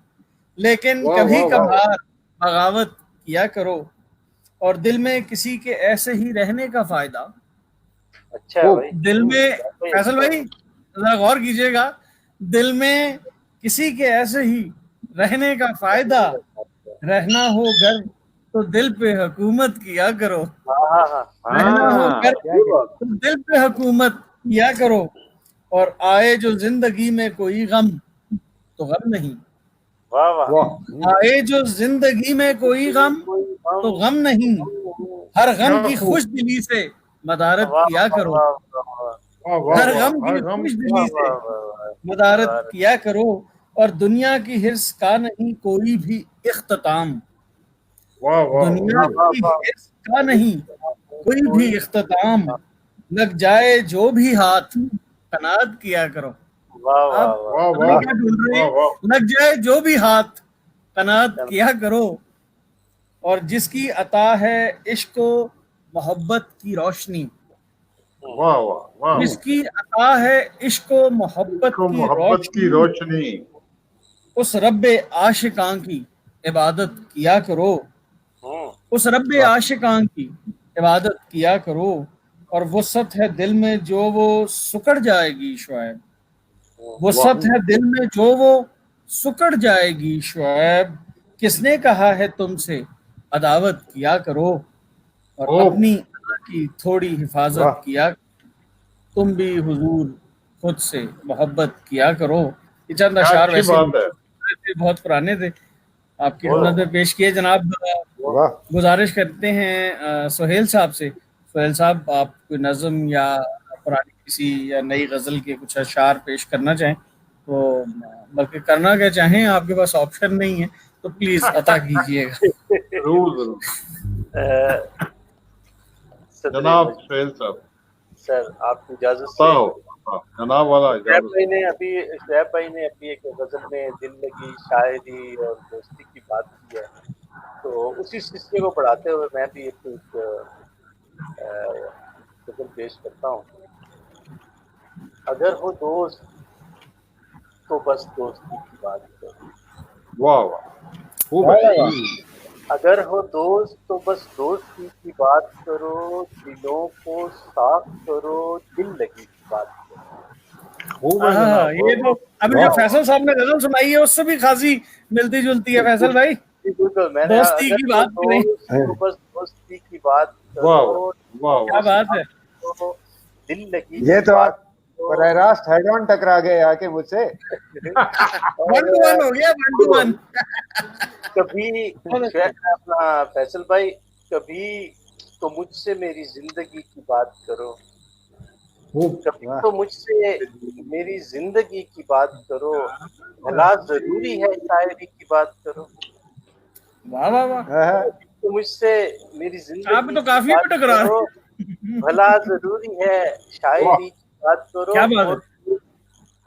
लेकिन वाह कभी वाह वाह वाह। कभार बगावत किया करो। और दिल में किसी के ऐसे ही रहने का फायदा, अच्छा है खूब। भाई। दिल में भाई, फैसल भाई जरा गौर कीजिएगा, दिल में किसी के ऐसे ही रहने का फायदा, रहना हो घर तो दिल पे हुकूमत किया करो, हाँ हाँ हाँ। रहना हो हाँ घर क्या कहते तो दिल पे हुकूमत किया करो। और आए जो जिंदगी में कोई गम तो गम नहीं, वाह वाह। वाह। आए जो जिंदगी में कोई गम तो गम नहीं, हर गम की क्या खुश दिली से मदारत वाह किया वाह करो, वाह वाह वाह वाह हर वाह। गम की हर गम खुश की- दिली से वाह। मदारत किया करो। और दुनिया की हिर्स का नहीं कोई भी इख्तिताम, वाह वाह दुनिया वाह। की हिर्स का नहीं कोई भी इख्तिताम, लग जाए जो भी हाथ कनात किया करो। वाह वाह आप वाह। वाह हमें वाह क्या ढूंढ रहे वाह हैं? वाह। लग जाए जो भी हाथ कनात किया करो। और जिसकी अता है इश्क व मोहब्बत की रोशनी, वाह वाह वाह। जिसकी अता है इश्क व मोहब्बत इसको की मोहब्बत की रोशनी, रोशनी। उस रब्बे आशिकां की इबादत किया करो, उस रब्बे आशिकां की इबादत किया करो। और वसत है दिल में जो वो सुकड़ जाएगी शुएब, वसत है दिल में जो वो सुकड़ जाएगी शुएब, किसने कहा है तुमसे अदावत किया करो। और ओ अपनी अता की थोड़ी हिफाजत वाह। किया, तुम भी हुजूर खुद से मोहब्बत किया करो। ये चंद क्या अशार अच्छी वैसे बात है। बहुत पुराने थे, आपकी वाह। खिदमत में पेश किए। जनाब वाह, गुजारिश करते हैं सुहेल साहब से, सुहेल साहब आप कोई नज़म या पुरानी किसी या नई गज़ल के कुछ अशार पेश करना चाहें तो, बल्कि करना क्या चाहें, आपके पास ऑप्शन नहीं है तो प्लीज़ अता कीजिएगा। जरूर जरूर। जनाब सुहेल साहब सर आपकी इजाजत से बताओ। हाँ, जनाब वाला शैब इजाजत। भाई ने अभी एक गजल में दिल लगी शायरी और दोस्ती की बात की है, तो उसी सिलसिले को पढ़ाते हुए मैं भी एक गजल पेश करता हूँ। अगर हो दोस्त तो बस दोस्ती की बात करो, वाह वाह। खूब है। अगर हो दोस्त तो बस दोस्ती की बात करो, दिलों को साफ करो, दिल लगी की बात करो। खूब है हाँ, जनाब। ये तो अभी जो फैसल साहब ने गजल सुनाई है उससे भी खासी मिलती जुलती है फैसल भाई, जी, बिल्कुल। मैंने दोस्ती अगर की बात हो करें। दोस्त तो बस दोस्ती की बात वाह करो, वाह क्या वाह। बात है। तो दिल लगी ये की तो बात आप बरह रास्त हेड ऑन टकरा गए आके मुझसे। 1-1 हो गया, 1-1। कभी अपना फैसल भाई, कभी तो मुझसे मेरी जिंदगी की बात करो, खूब। कभी वाह। तो मुझसे मेरी जिंदगी की बात करो, भला जरूरी है शायरी की बात करो। वाह वाह वाह। हाँ, तो मुझसे मेरी जिंदगी आप तो काफी की बात टकरा रहे करो, भला जरूरी है शायरी की बात करो, क्या बात है? और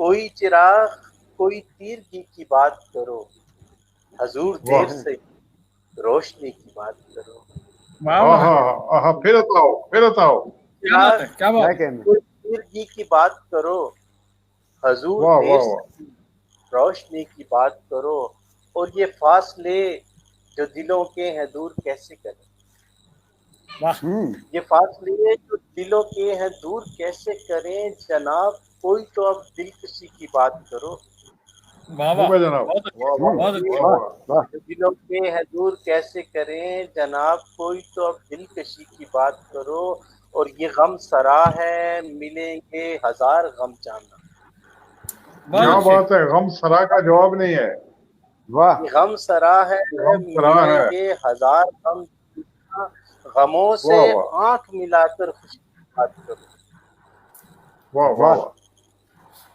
कोई चिराग कोई तीर की बात करो, हजूर वाह। देर से रोशनी की बात करो। वाह हाँ वाह, हाँ हाँ, फिर बताओ फिर बताओ। क्या बात है, क्या क्या बात है। कहना? कोई तीर की बात करो, हजूर वाह देर वाह वाह। से रोशनी की बात करो, और ये फासले जो दिलों के हैं दूर कैसे करें, वाह, ये फासले जो दिलों के हैं दूर कैसे करें जनाब, कोई तो अब दिलकशी की बात करो। वाह हो वाह, गया जनाब। बहुत अच्छी, वाह वाह बहुत वाह अच्छी। वाह वाह वाह। वाह। जो दिलों के हैं दूर कैसे करें जनाब, कोई तो अब दिलकशी की बात करो, और ये गम सरा है मिलेंगे हजार गम जाना, बहुत क्या अच्छे। बात है, गम सरा का जवाब नहीं है। वाह ये गम सरा है गम सरा है। मिलेंगे हजार गम जाना, गमों से वाह वाह आंख मिलाकर खुशी की बात करो। वाह वाह वाह, वाह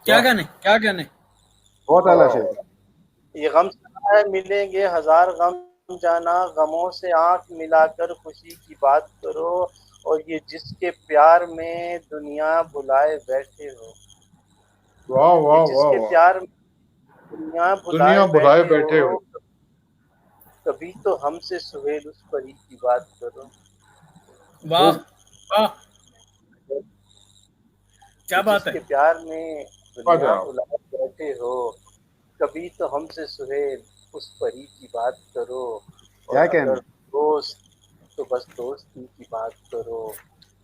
क्या वाह। कहने, क्या कहने। बहुत आला शेर। ये गम सरा है मिलेंगे हजार गम जाना, गमों से आंख मिलाकर खुशी की बात करो, और ये जिसके प्यार में दुनिया भुलाए बैठे हो, वाह ये वाह वाह जिसके वाह। प्यार में दुनिया भुलाए दुनिया बुलाए बैठे बैठे हो, हो। कभी तो हमसे सुहेल उस परी की बात करो। वाह वाह, क्या ये बात है। जिसके प्यार में वाह दुनिया जनाब। भुलाए बैठे हो, कभी तो हमसे सुहेल उस परी की बात करो, और क्या अगर कहना? दोस्त तो बस दोस्ती की बात करो,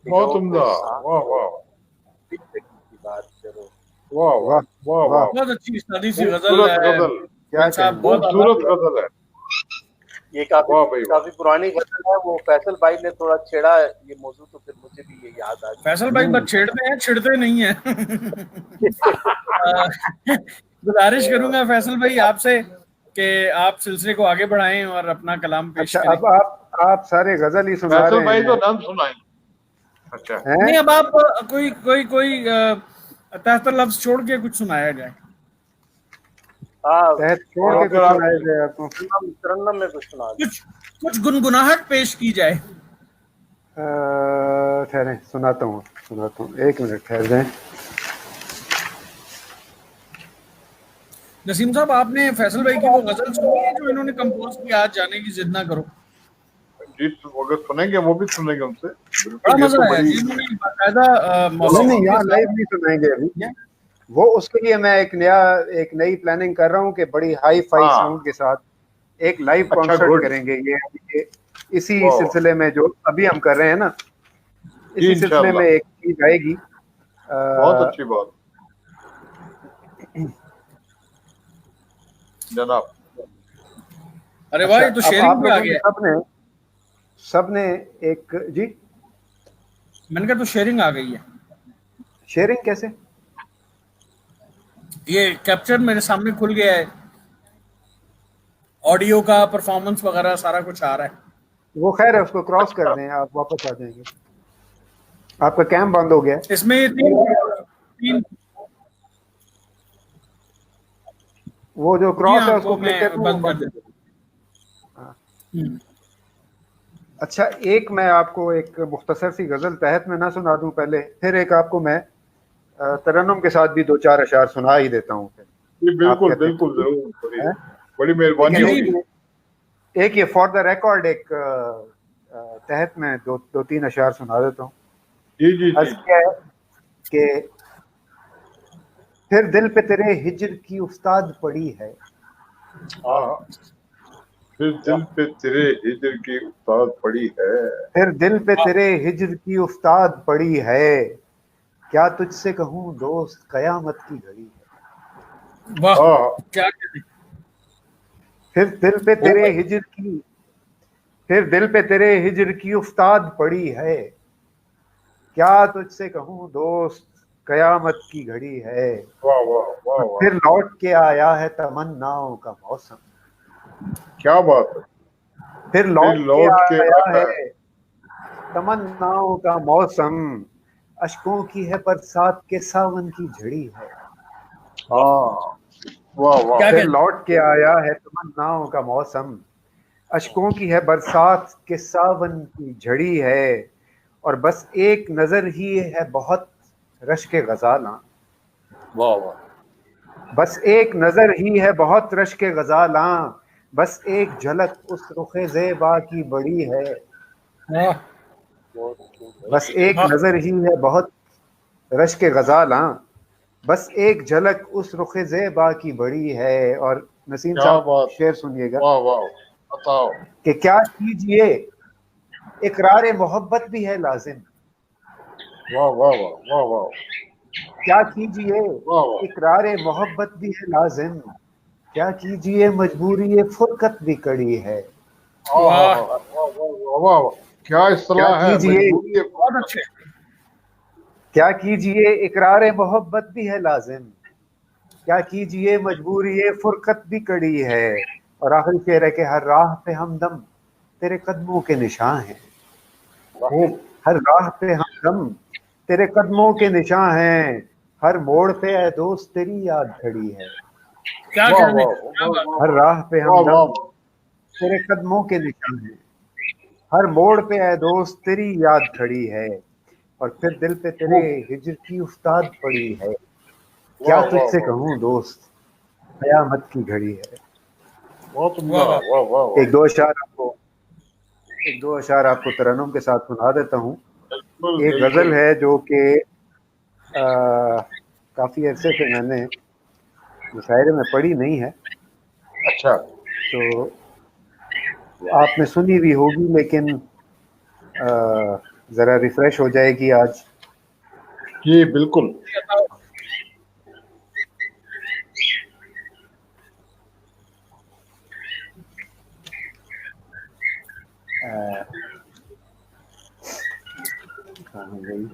बहुत दिलों को उम्दा। साथ वाह वाह जिंदगी की बात करो। वाह वाह वाह वाह वाह, वाह। बहुत अच्छी सादी सी गजल खूबसूरत है गजल। क्या मिल साहब, कहना? बहुत खूबसूरत आभार। गजल है। ये काफी वाह भाई वाह। काफी पुरानी गजल है, वो फैसल भाई ने थोड़ा छेड़ा ये मौजू, तो फिर मुझे भी ये याद आ फैसल भाई बस छेड़ते हैं, छिड़ते नहीं है। गुजारिश करूंगा फैसल भाई आपसे कि आप सिलसिले को आगे बढ़ाएं और अपना कलाम पेश अच्छा, करें। अब आप सारे गजल ही सुना फैसल रहे भाई तो हैं नम सुनाए। अच्छा। नहीं, हैं? अब आप कोई तहत लफ्ज छोड़ के कुछ सुनाया जाए। हाँ, तहत छोड़ और के अगर कुछ आप सुनाए थे आपको? तरन्नम में कुछ सुना दो। कुछ कुछ गुनगुनाहट पेश की जाए। ठहरें, सुनाता हूँ, एक मिनट ठहर जाएं। नसीम साहब, आपने फैसल भाई की वो गजल सुनी है जो इन्होंने कंपोज किया, आज जाने की जिद ना करो। जी अगर सुनेंगे वो भी सुनेंगे उनसे। बड़ा बिल्कुल, ये मजा तो आया बड़ी। जी, इन्होंने बाकायदा नहीं मौसीकी नहीं, के यहाँ लाइव साथ नहीं सुनाएंगे अभी। किया। वो उसके लिए मैं एक नई प्लानिंग कर रहा हूँ कि बड़ी हाई फाई हाँ। साउंड के साथ एक लाइव अच्छा कॉन्सर्ट गुड। करेंगे। ये इसी वाह वाह। सिलसिले में जो अभी हम कर रहे हैं ना, जी इसी सिलसिले में इंशाल्लाह। एक चीज आएगी। बहुत अच्छी बात जनाब। अरे वाह, अच्छा, ये तो अब शेयरिंग आप पे आ लोगों ने गया। सबने एक जी, मैंने कहा तो शेयरिंग आ गई है। शेयरिंग कैसे? ये कैप्चर मेरे सामने खुल गया है, ऑडियो का परफॉर्मेंस वगैरह सारा कुछ आ रहा है। वो खैर है, उसको क्रॉस कर अच्छा। दें, आप वापस आ जाएंगे। आपका कैम बंद हो गया है। इसमें ये तीन वो जो जी क्रॉस हाँ, है वो उसको क्लिक मैं करके वो बंद कर बंद कर देता दें। हाँ। हूँ। अच्छा, एक मैं आपको एक मुख्तसर सी गजल तहत में ना सुना दूं पहले, फिर एक आपको मैं तरन्नुम के साथ भी दो चार अशार सुना ही देता हूँ फिर। जी आप बिल्कुल कहते बिल्कुल हैं? जरूर, बड़ी हैं? बड़ी मेहरबानी लेकिन होगी। एक ये फॉर द रिकॉर्ड एक तहत में दो तीन अशार सुना देता हूँ। जी जी जी। अर्ज किया है कि फिर दिल पे तेरे हिज्र की उस्ताद पड़ी है। हाँ। फिर दिल पे तेरे हिजर की उस्ताद पड़ी है। फिर दिल पे तेरे हिज्र की उस्ताद पड़ी है, क्या तुझसे कहूँ दोस्त कयामत की घड़ी है। वाह, हाँ। क्या कहते हैं। फिर दिल पे वो तेरे हिज्र की फिर दिल पे तेरे हिज्र की उस्ताद पड़ी है, क्या तुझसे कहूँ दोस्त कयामत की घड़ी है। वाह वाह वाह और वाह। फिर लौट के आया है तमन्नाओं का मौसम। क्या बात है। फिर फिर लौट के लौट के आया आया है। है तमन्नाओं का मौसम, अशकों की है बरसात के सावन की झड़ी है। हाँ। वाह वाह। क्या फिर कहते लौट के आया है तमन्नाओं का मौसम, अशकों की है बरसात के सावन की झड़ी है, और बस एक नजर ही है बहुत रश्के गजाला। वाह वाह। बस एक नजर ही है बहुत रश्के गजाला, बस एक झलक उस रुखे ज़ेबा की बड़ी है। वाह बस एक वाह नजर ही है बहुत रश्के गजाला, बस एक झलक उस रुखे ज़ेबा की बड़ी है। और नसीम क्या साहब बात। शेर सुनिएगा वाह वाह, बताओ। कि क्या कीजिए इकरार मोहब्बत भी है लाजिम। वाह वाह वाह वाह वाह क्या कीजिए वाह वाह इकरार मोहब्बत भी है लाजिम, क्या कीजिए मजबूरी फुरकत भी कड़ी है। वाह, वाह वाह वाह वाह। क्या क्या इस्तेलाह है, कीजिए मजबूरी है। बहुत अच्छे। क्या कीजिए इकरार मोहब्बत भी है लाजिम, क्या कीजिए मजबूरी फुरकत भी कड़ी है। और आखिरी शेर है कि हर राह पे हमदम तेरे कदमों के निशान हैं। खूब। हर राह पे हमदम तेरे कदमों के निशान हैं, हर मोड़ पे ऐ दोस्त तेरी याद खड़ी है। क्या वाह कहने, वाह क्या वाह बात। वाह हर राह पे वाह वाह हमदम तेरे कदमों के निशान हैं, हर मोड़ पे ऐ दोस्त तेरी याद खड़ी है। और फिर दिल पे तेरे खूब। हिज्र की उस्ताद पड़ी है। क्या वाह वाह तुझसे वाह, कहूँ दोस्त कयामत की घड़ी है। बहुत उम्दा। वाह वाह वाह वाह वाह। एक दो अशार आपको तरन्नुम के साथ सुना देता हूँ। बिल्कुल एक गजल बिल्कुल। है जो कि काफी अरसे से मैंने मुशायरे में पढ़ी नहीं है, अच्छा। तो आपने सुनी भी होगी, लेकिन जरा रिफ्रेश हो जाएगी आज। जी बिल्कुल। कहाँ गई?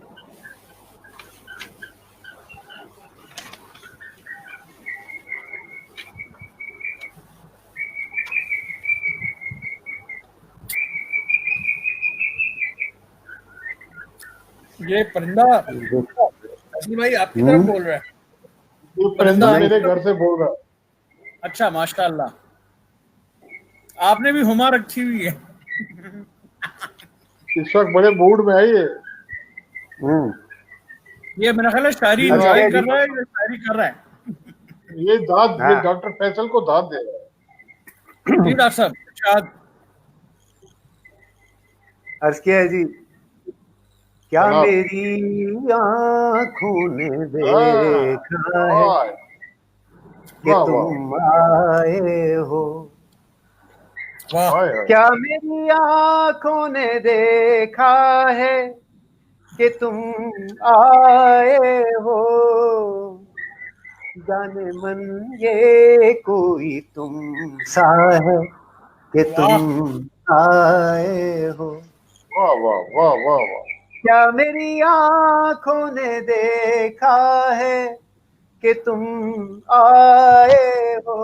ये परिंदा असली भाई आपकी तरफ बोल रहा है। ये परिंदा परिंदा आपकी मेरे तरफ। घर से बोल रहा है। अच्छा, माशाल्लाह, आपने भी हुमा रखी हुई है। इस वक्त बड़े मूड में है ये। ये मेरा ख्याल है शायरी ये इंजॉय अच्छा कर जी। रहा है या शायरी कर रहा है। ये हाँ, डॉक्टर फैसल को दाद दे रहा है। जी डॉक्टर साहब, शायद अर्ज किया है जी। क्या जनाब। मेरी आंखों ने हाँ, देखा है वाह कि वाह वाह। तुम आए हो। वाह हाय हाय। क्या मेरी आंखों ने देखा है कि तुम आए हो। जाने मन ये कोई तुम सा है कि वाह तुम आए हो। वाह वाह वाह वाह वाह। क्या मेरी आंखों ने देखा है कि तुम आए हो।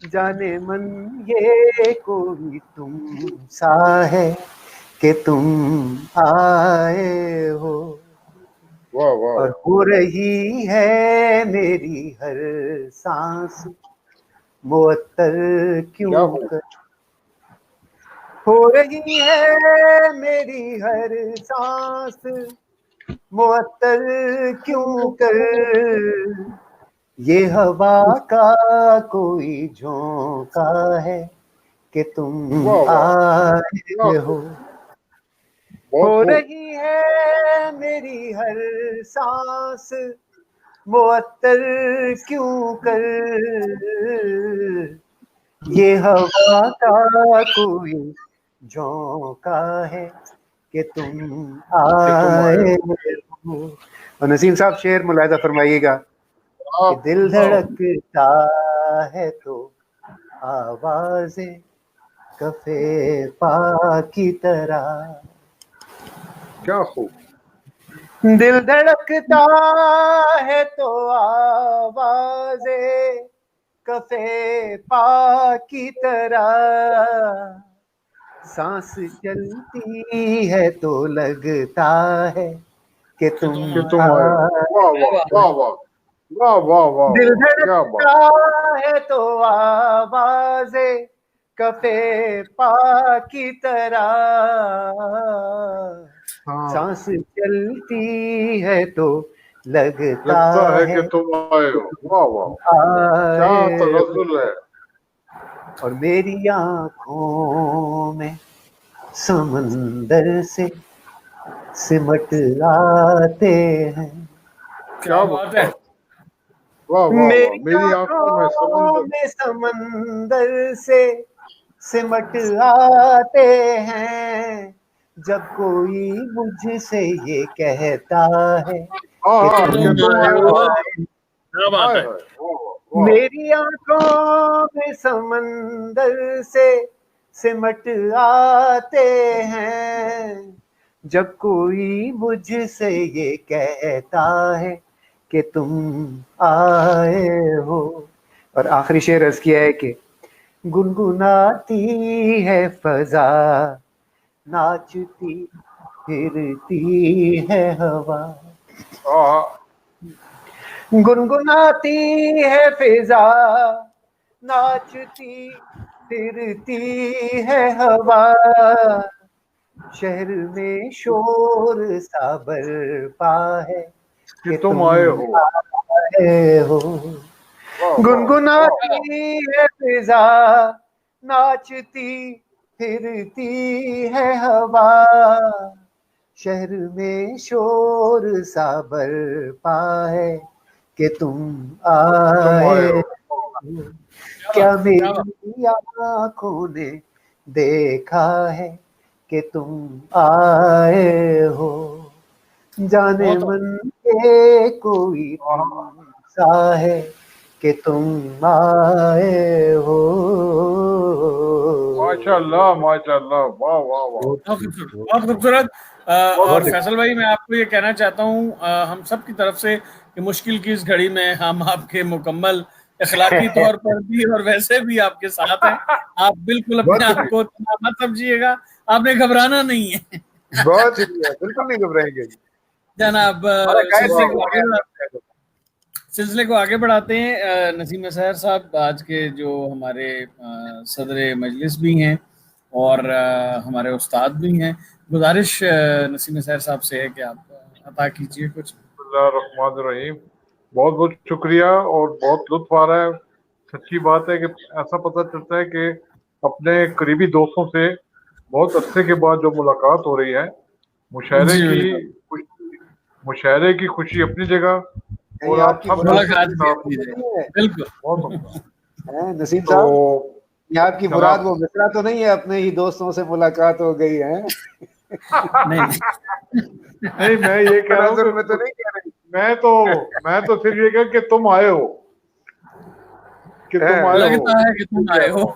जाने मन ये कोई तुम सा है कि तुम आए हो। वाह वाह और वाह। हो रही है मेरी हर सांस मुअत्तर क्या क्यों हो। कर। हो रही है मेरी हर सांस मुअत्तर क्यों कर। ये हवा का कोई झोंका है कि तुम वाह वाह। क्या आए हो। खूब। बहुत हो खूब। रही है मेरी हर सांस मुअत्तर क्यों कर। ये हवा का कोई झोंका है कि तुम कि तुम आए आए हो। हो। और नसीम साहब शेर मुलाहिजा फरमाइएगा कि आप दिल सुनाओ। धड़कता है तो आवाज़ें कफे पा की तरह। क्या खूब। दिल धड़कता है तो आवाज़ें कफे पा की तरह। सांस चलती है तो लगता है कि कि तुम तुम कि आए। तुम आए हो। वाह क्या वाह बात। वाह वाह वाह वाह वाह दिल वाह। क्या धड़कता बात। है तो आवाज़ें कफे पा की तरह, हाँ, सांस चलती है तो लगता लगता है है कि तुम आए हो। वाह वाह, क्या आए हो। तगज़ुल है। और मेरी आंखों में समंदर से सिमट आते हैं। क्या बात है। वाह वाह वाह, मेरी मेरी आंखों में आंखों समंदर। में समंदर से सिमट आते हैं, जब कोई मुझसे ये कहता है हाँ कि हाँ, तुम कि तुम आए हो। क्या बात आए है। हाय, वाह वाह वाह। मेरी आंखों में समंदर से सिमट आते हैं, जब कोई मुझसे ये कहता है कि तुम आए हो। और आखिरी शेर अर्ज किया है कि गुनगुनाती है फजा, नाचती फिरती है हवा, हाँ, गुनगुनाती है फिजा, नाचती फिरती है हवा, शहर में शोर सा बरपा है कि कि तुम तुम आए हो। आए हो। वाह वाह वाह। गुनगुनाती है फिजा, नाचती फिरती है हवा, शहर में शोर सा बरपा है कि तुम तुम आए आए। हो। क्या क्या बात। मेरी आंखों ने देखा है कि तुम आए हो, जाने बहुत मन के कोई हाँ, सा है कि तुम आए हो। माशाल्लाह माशाल्लाह, वाह वाह वाह। बहुत खूबसूरत, बहुत खूबसूरत। बहुत और खूब। फैसल भाई, मैं आपको ये कहना चाहता हूँ हम सब की तरफ से कि मुश्किल की इस घड़ी में हम आपके मुकम्मल इखलाकी तौर पर भी और वैसे भी आपके साथ हैं। आप बिल्कुल अपने बहुत आप शुक्रिया, को इतना मत समझिएगा, आपने घबराना नहीं है। बहुत शुक्रिया, बिल्कुल नहीं घबराएंगे। जनाब, हमारा कायद वाह सिलसिले नहीं को वाह। आगे बढ़ा है। सिलसिले को आगे बढ़ाते हैं। नसीम असहर साहब आज के जो हमारे सदर मजलिस भी हैं और हमारे उस्ताद भी हैं। गुजारिश नसीम असहर साहब से है कि आप अता कीजिए कुछ। रहीम, बहुत बहुत शुक्रिया और बहुत लुत्फ आ रहा है। सच्ची बात है कि ऐसा पता चलता है कि अपने करीबी दोस्तों से बहुत अरसे के बाद जो मुलाकात हो रही है, मुशायरे जी की बिल्कुल। खुशी, मुशायरे की खुशी अपनी जगह, कहीं और आप आपकी सब मुराद दोस्तों मुलाकात के की साथ अपनी जगह, नहीं है, बिल्कुल। बहुत अच्छा। हैं नसीम तो साहब? ये आपकी मुराद जनाब, वो मिसरा तो नहीं है, अपने ही दोस्तों से मुलाकात हो गई है? नहीं नहीं। नहीं, मैं ये कह रहा हूँ तनाजुर में तो कि नहीं कह रही मैं तो सिर्फ ये कह कि तुम आए हो, कि तुम है? आए हो, लगता है कि ये तुम कह आए रहा हो। हूँ।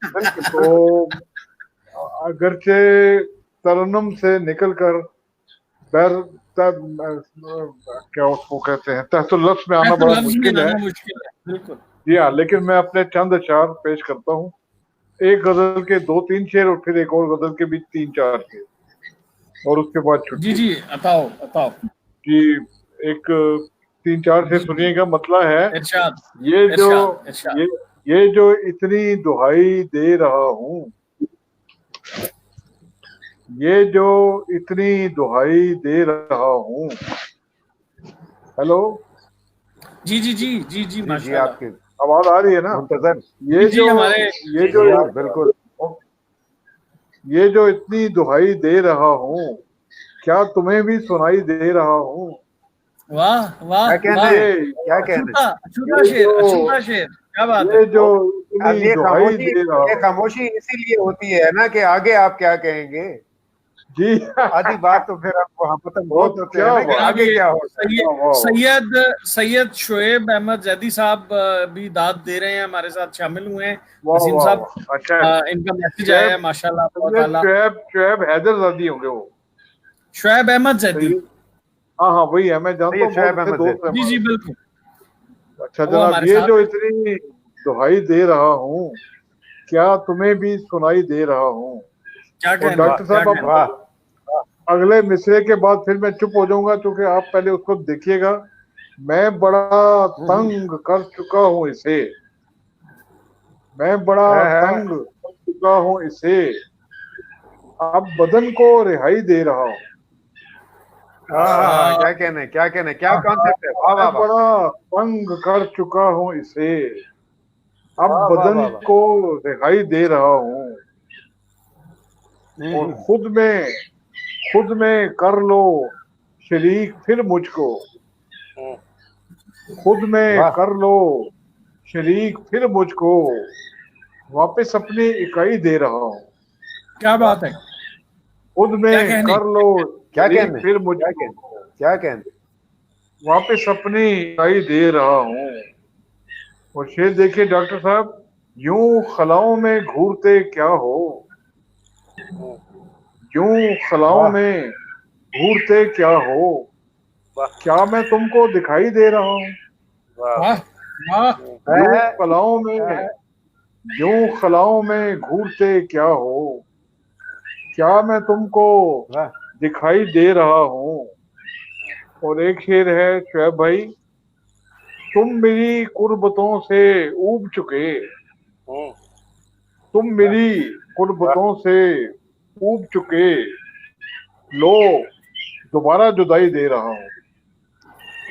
बिल्कुल तो अगरचे तरन्नुम से निकलकर बैर क्या उसको कहते हैं, तहतुल लफ्ज में आना ऐसे बड़ा लफ्ज में मुश्किल है। लाना मुश्किल है, बिल्कुल। जी हाँ, लेकिन मैं अपने चंद अशार पेश करता हूँ। एक गजल के दो तीन शेर और फिर एक और गजल के बीच तीन चार शेर, और उसके बाद जी छुट्टी। जी, अताओ अताओ। कि एक तीन चार शेर जी जी, सुनिएगा। मतलब है, इरशाद ये जो इरशाद इरशाद। ये ये जो इतनी दुहाई दे रहा हूँ, ये जो इतनी दुहाई दे रहा हूँ। हेलो, जी जी जी जी जी, जी जी, माशाल्लाह। आपके आवाज आ रही है ना? मुंतजर। जी ये जी, जो हमारे। ये जी जो जी। हाँ बिल्कुल। ये जो इतनी दुहाई दे रहा हूँ, क्या तुम्हें भी सुनाई दे रहा हूँ? वाह वाह क्या कहना वाह। है, ये क्या कहना है? अछूता अछूता ये शेर, जो अछूता शेर, क्या बात है। ये जो इतनी अब दुहाई दे रहा ये हूँ। खामोशी इसीलिए होती है ना कि आगे आप क्या कहेंगे। जी आधी बात तो फिर आपको हम पता बहुत बहुत, होते हैं क्या ना कि बात। जनाब, आगे ये क्या होता है। सैयद वाह वाह वाह। सैयद सैयद शोएब अहमद जैदी साहब भी दाद दे रहे हैं, हमारे साथ शामिल हुए हैं। वाह नसीम वाह साहब, वाह। अच्छा, इनका मैसेज आया है, शुएब, माशाल्लाह, बहुत सैयद आला। शुएब हैदर जादी होंगे वो। शोएब अहमद जैदी। सही, हाँ हाँ वही है, मैं जानता सैयद हूँ, बहुत शुएब अच्छे अहमद दोस्त जैदी। है जी जी हमारे। बिल्कुल, अच्छा वो जनाब, हमारे ये जो साथ। इतनी दुहाई दे रहा हूँ, क्या तुम्हें भी सुनाई दे रहा हूँ? क्या और कहना है, वाह डॉक्टर क्या साहब, कहना वाह। अब अगले मिसरे के बाद फिर मैं चुप हो जाऊंगा, क्योंकि आप पहले उसको देखिएगा। मैं बड़ा हम्म, तंग कर चुका हूँ इसे, मैं बड़ा है, तंग चुका हूँ इसे, अब बदन को रिहाई दे रहा हूँ। हाँ, क्या कहने, क्या कहने, क्या कॉन्सेप्ट है। वाह वाह मैं वाह बड़ा तंग कर चुका हूँ इसे, अब वाह वाह बदन वाह वाह। को रिहाई दे रहा हूँ। और खुद में कर लो शरीक फिर मुझको, खुद में वाह कर लो शरीक फिर मुझको, वापस अपनी इकाई दे रहा हूँ। क्या बात है, खुद क्या में कहने। कर लो क्या शरीक कहने, फिर क्या कहने, मुझको, क्या कहने। वापस अपनी इकाई दे रहा हूँ। और शेर देखिए डॉक्टर साहब, यूं खलाओं में घूरते क्या हो, यूं खलाओं वाह में घूरते क्या हो, क्या मैं तुमको दिखाई दे रहा हूँ। वाह वाह यूं है, खलाओं में, यूं खलाओं में घूरते क्या हो, क्या मैं तुमको वाह दिखाई दे रहा हूँ। और एक शेर है शोएब भाई, तुम मेरी कुर्बतों से ऊब चुके, तुम मेरी कुर्बतों से ऊब चुके, लो दोबारा जुदाई दे रहा हूँ।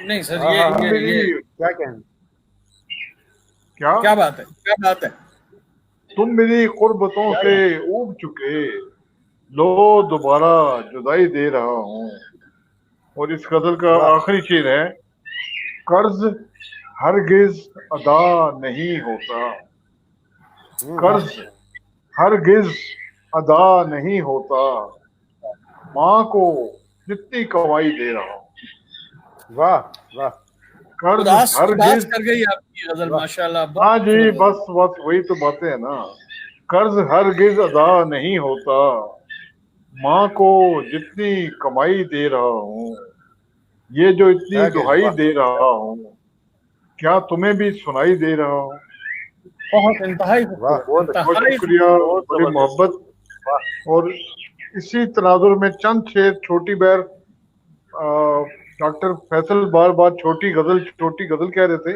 नहीं सर, हाँ हाँ तुम हाँ, मेरी क्या कहने। क्या, क्या बात है, क्या बात है। तुम मेरी कुर्बतों से ऊब चुके, लो दोबारा जुदाई दे रहा हूँ। और इस गजल का वाह आखिरी शेर है, कर्ज हरगिज अदा नहीं होता, वाह कर्ज हरगिज अदा नहीं होता, माँ को जितनी कमाई दे रहा हूँ। वाह वाह कर्ज उदास उदास हरगिज, कर गई आपकी गजल, वाह। माशाल्लाह, बहुत हाँ जी, खूबसूरत गजल। बस बस वही तो बातें है ना। कर्ज हरगिज अदा नहीं होता, माँ को जितनी कमाई दे रहा हूँ, ये जो इतनी क्या कहने, दुहाई वाह दे रहा हूँ, क्या तुम्हें भी सुनाई दे रहा हूँ। बहुत इंतहाई वाह, खूबसूरत, बहुत बहुत इंतहाई शुक्रिया, बहुत बड़ी जबरदस्त। मोहब्बत। और इसी तनाजुर में चंद शेर छोटी बैर, डॉक्टर फैसल बार बार छोटी गजल कह रहे थे,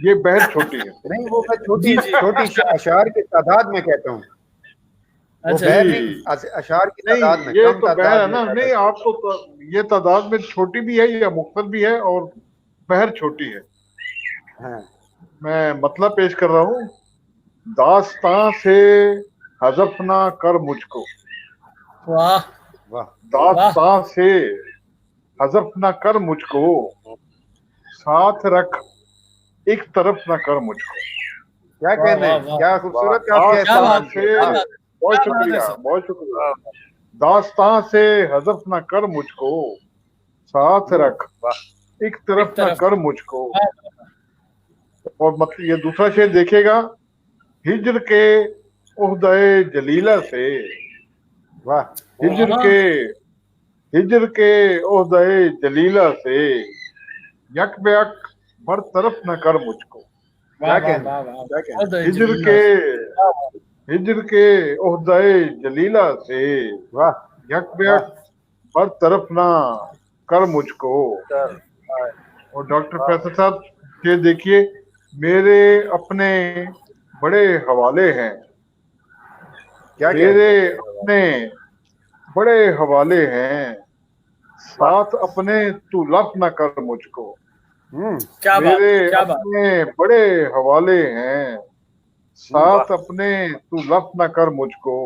ये बहर छोटी है। नहीं, वो मैं छोटी जी जी। छोटी अशार की तादाद में कहता हूँ। वो अच्छा बहर जी। नहीं, जी अशार की नहीं, तादाद में, ये कम तो बहर तादाद है में ना, पैदा नहीं किया। आप तो ये तादाद में छोटी भी है या मुख्तर भी है, और बहर छोटी है। हाँ मैं मतलब पेश कर रहा हूँ, दास्तां से हज़फ ना कर मुझको, वाह वाह वाह दास्तां से हज़फ ना कर मुझको, साथ रख एक तरफ ना कर मुझको। क्या वाह कहने, वाह वाह, क्या खूबसूरत काफिया क्या दास्तां इस्तेमाल बात है, किया। से, क्या वाह बात है, बहुत क्या बात है शुक्रिया, सर। बहुत शुक्रिया। दास्तां से हज़फ ना कर मुझको, साथ हम्म, रख एक एक तरफ ना तरफ। कर मुझको। वाह और मतलब ये दूसरा शेर देखिएगा, हिज्र के उहदे जलीला से, वाह हिज्र वाह के हिज्र के ओहदे जलीला से, यक बेयक बरतरफ न कर मुझको। वाह क्या वाह कहने, वाह वाह, क्या कहने। बहुत है हिज्र जलीला। के हिज्र के ओहदे जलीला से, वाह यक वाह बेयक बरतरफ न कर मुझको। और डॉक्टर फैसल साहब ये देखिए, मेरे अपने बड़े हवाले हैं, क्या कहने। मेरे अपने बड़े हवाले हैं, साथ अपने तू लफ न कर मुझको। क्या बात मेरे है, क्या बात। अपने बड़े हवाले हैं, साथ अपने तू लफ न कर मुझको।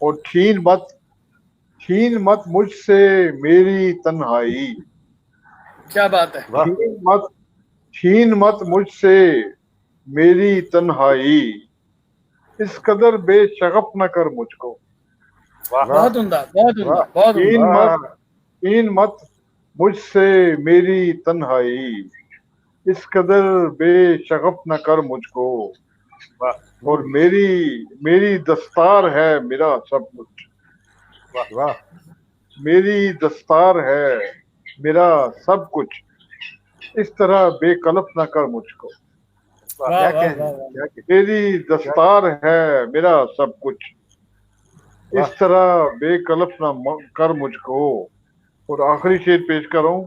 और छीन मत मुझसे मेरी तन्हाई, क्या बात है। वाह छीन मत छीन मत मुझसे मेरी तन्हाई, इस कदर बेशगफ न कर मुझको। वाह बहुत उम्दा, बहुत वाह उम्दा, बहुत उम्दा। छीन मत वाह छीन मत मुझसे मेरी तन्हाई, इस कदर बेशगफ न कर मुझको। और मेरी मेरी दस्तार है मेरा सब कुछ, वाह मेरी दस्तार है मेरा सब कुछ, इस तरह बेकलफ न कर मुझको। वाह क्या वाह कहने, वाह वाह। क्या कहने। मेरी दस्तार है मेरा सब कुछ, इस वाह तरह बेकलफ न कर मुझको। और आखिरी शेर पेश कर रहा हूं,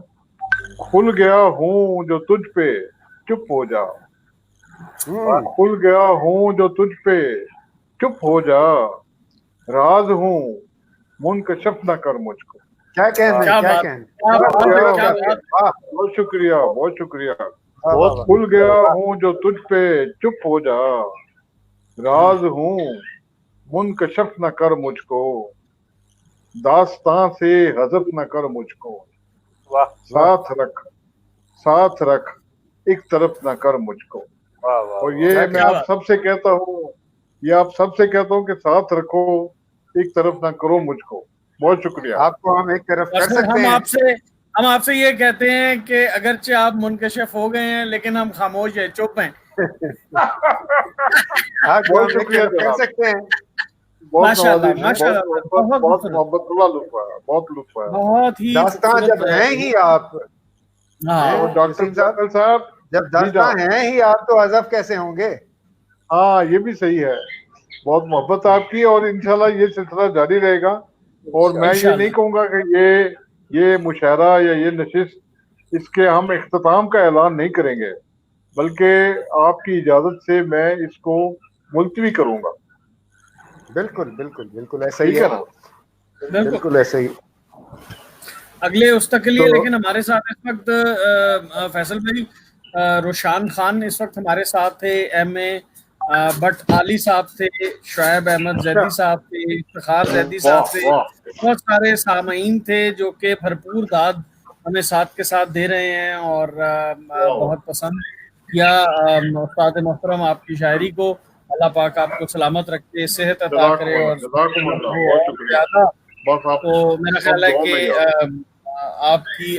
खुल गया हूं जो तुझ पे चुप हो जा, हम्म, खुल गया हूं जो तुझ पे चुप हो जा, राज हूँ मुनकशफ न कर मुझको। क्या कहने, क्या क्या बात, कहने। क्या बात, क्या क्या बात। बात। वाह, बहुत शुक्रिया, बहुत शुक्रिया। वाह, वाह, वाह। भूल गया हूँ जो तुझ पे, चुप हो जा, राज हूँ मुनकशफ न कर मुझको, दास्तां से हज़फ न कर मुझको, वाह साथ रख, साथ रख, एक तरफ न कर मुझको। वाह वाह और वाह। ये क्या मैं क्या आप बात। सबसे कहता हूँ, ये आप सबसे कहता हूँ कि साथ रखो, एक तरफ ना करो मुझको। बहुत शुक्रिया। आपको हम एक तरफ और कर फिर सकते हैं। हम आपसे ये कहते हैं कि अगरचे आप मुनकशिफ हो गए हैं लेकिन हम खामोश हैं, चुप हैं। आपको बहुत हम एक शुक्रिया तरफ कर जनाब, सकते हैं। बहुत माशाल्लाह, नवाजिश है, बहुत माशाल्लाह, मोहब्बत, बहुत बहुत खूबसूरत, मोहब्बत वाला लुत्फ आया, बहुत लुत्फ आया। बहुत ही दास्तां जब खूबसूरत। हैं ही आप, हाँ, और हैं डॉक्टर नसीम साहब, फैसल साहब जब जी दास्तां जनाब, हैं ही आप, तो अज़ब कैसे होंगे। हाँ ये भी सही है। बहुत मोहब्बत आपकी, और इंशाल्लाह ये सिलसिला जारी रहेगा। और मैं ये नहीं इंशाल्लाह। कहूंगा कि ये मुशायरा या ये नशिस्त इसके हम इख्तिताम का ऐलान नहीं करेंगे, बल्कि आपकी इजाजत से मैं इसको मुलतवी करूंगा। बिल्कुल बिल्कुल बिल्कुल ऐसा ही ठीक है, है ना? बिल्कुल। बिल्कुल ऐसा ही। अगले उस तक के लिए, तो लेकिन हमारे साथ इस वक्त फैसल भाई, रोशान खान इस वक्त हमारे साथ थे, एमए बट आली साहब थे, शुएब अहमद अच्छा, जैदी साहब थे, इफ्तिखार जैदी साहब वाह थे, वाह, बहुत सारे सामईन थे जो कि भरपूर दाद हमें साथ के साथ दे रहे हैं और वाह, बहुत पसंद किया। उस्ताद मोहतरम, आपकी शायरी को अल्लाह पाक आपको सलामत रखे, सेहत अता करे और जज़ाकुमुल्लाह, हो बहुत और शुक्रिया। ज्यादा। बस आप तो मेरा सब ख्याल है दुआ कि में याद।